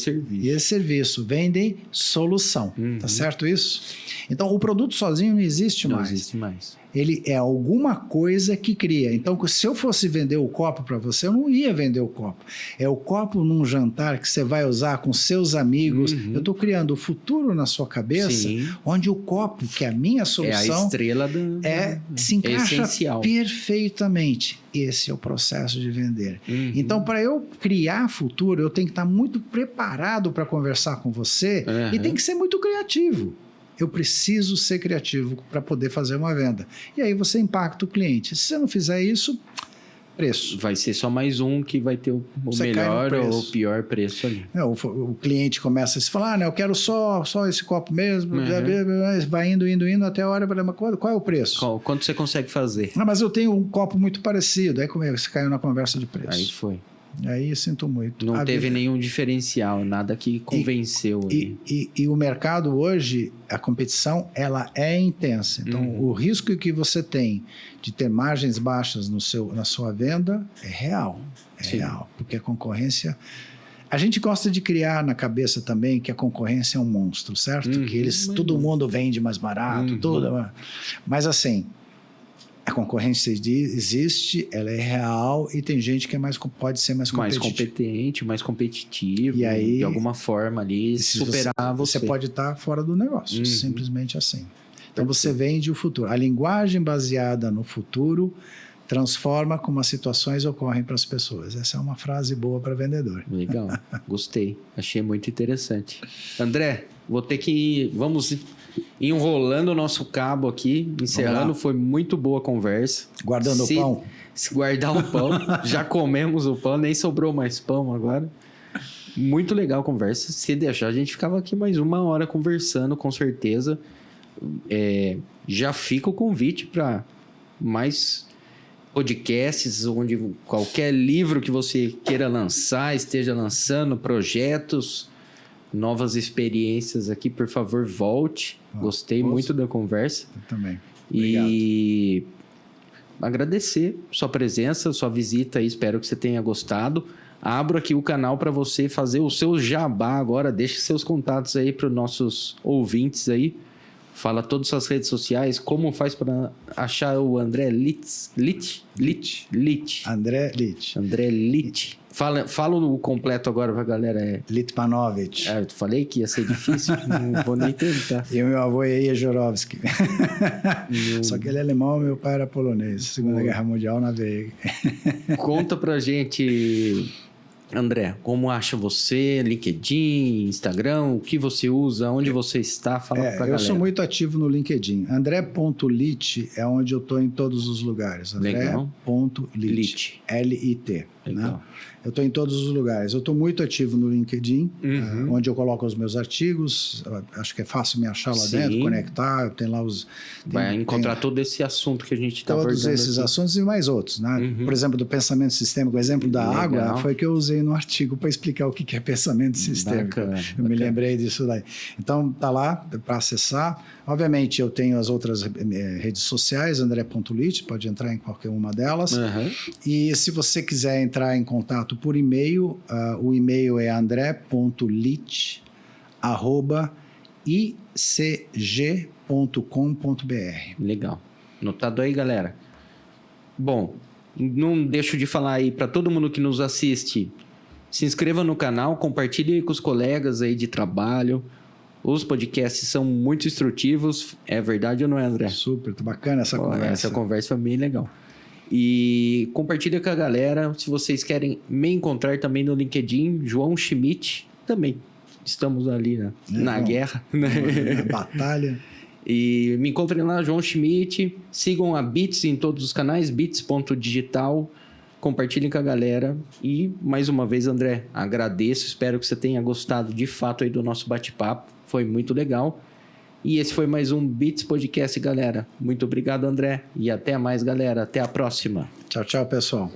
serviço. Vendem solução. Tá certo isso? Então, o produto sozinho não existe mais. Não existe mais. ele é alguma coisa que cria. Então, se eu fosse vender o copo para você, eu não ia vender o copo. É o copo num jantar que você vai usar com seus amigos. Eu estou criando o futuro na sua cabeça, Sim. onde o copo, que é a minha solução, É a estrela se encaixa essencial. perfeitamente. Esse é o processo de vender. Então, para eu criar futuro, eu tenho que estar muito preparado para conversar com você e tem que ser muito criativo. Eu preciso ser criativo para poder fazer uma venda. E aí você impacta o cliente. Se você não fizer isso, preço. Vai ser só mais um que vai ter o melhor ou o pior preço ali. O cliente começa a se falar, eu quero só esse copo mesmo, vai indo até a hora, qual é o preço? Quanto você consegue fazer? Mas eu tenho um copo muito parecido. Aí você caiu na conversa de preço. Aí foi. Aí eu sinto muito. Não teve nenhum diferencial, nada que convenceu. E o mercado hoje, a competição, ela é intensa. Então, o risco que você tem de ter margens baixas na sua venda é real. Real. Porque a concorrência... A gente gosta de criar na cabeça também que a concorrência é um monstro, certo? Que todo mundo vende mais barato, tudo. Mas assim... A concorrência existe, ela é real e tem gente que pode ser mais competitivo. Mais competente, mais competitivo, e aí, de alguma forma ali, superar você. Você pode estar fora do negócio, simplesmente assim. Então você vende o futuro. A linguagem baseada no futuro transforma como as situações ocorrem para as pessoas. Essa é uma frase boa para vendedor. Legal, gostei. Achei muito interessante. André, vou ter que... Vamos... enrolando o nosso cabo aqui, encerrando, foi muito boa a conversa. Guardando o pão. Se guardar o pão, já comemos o pão, nem sobrou mais pão agora. Muito legal a conversa. Se deixar, a gente ficava aqui mais 1 hora conversando, com certeza. Já fica o convite para mais podcasts, onde qualquer livro que você queira lançar, esteja lançando, projetos... Novas experiências aqui, por favor, volte. Gostei muito da conversa. Eu também. Obrigado. E agradecer sua presença, sua visita aí. Espero que você tenha gostado. Abro aqui o canal para você fazer o seu jabá agora. Deixe seus contatos aí para os nossos ouvintes aí. Fala todas as suas redes sociais. Como faz para achar o André Litz? André Litz. André Litz. Fala o completo agora pra galera. Litmanovich. Eu falei que ia ser difícil, não vou nem tentar. E o meu avô é Jejorowski. Só que ele é alemão, meu pai era polonês. Segunda Guerra Mundial na veia. Conta pra gente, André, como acha você? LinkedIn, Instagram, o que você usa, onde você está? Fala pra galera. Eu sou muito ativo no LinkedIn. André.lit é onde eu estou em todos os lugares. André.lit. L-I-T. Legal. Né? Eu estou em todos os lugares. Eu estou muito ativo no LinkedIn, onde eu coloco os meus artigos. Acho que é fácil me achar lá dentro, conectar. Tem lá os... Vai encontrar todo esse assunto que a gente está abordando. Todos esses assuntos e mais outros. Né? Por exemplo, do pensamento sistêmico. O exemplo da água foi que eu usei no artigo para explicar o que é pensamento sistêmico. Eu me lembrei disso daí. Então, está lá para acessar. Obviamente, eu tenho as outras redes sociais, André.lit, pode entrar em qualquer uma delas. E se você quiser entrar em contato por e-mail, o e-mail é andré.lit@icg.com.br. Legal. Notado aí, galera? Bom, não deixo de falar aí para todo mundo que nos assiste, se inscreva no canal, compartilhe com os colegas aí de trabalho. Os podcasts são muito instrutivos. É verdade ou não é, André? Super, tá bacana essa conversa. Essa conversa foi bem legal. E compartilha com a galera. Se vocês querem me encontrar também no LinkedIn, João Schmidt, também estamos ali na guerra. Na batalha. E me encontrem lá, João Schmidt. Sigam a Bits em todos os canais, bits.digital. Compartilhem com a galera. E, mais uma vez, André, agradeço. Espero que você tenha gostado de fato aí do nosso bate-papo. Foi muito legal. E esse foi mais um Bits Podcast, galera. Muito obrigado, André. E até mais, galera. Até a próxima. Tchau, tchau, pessoal.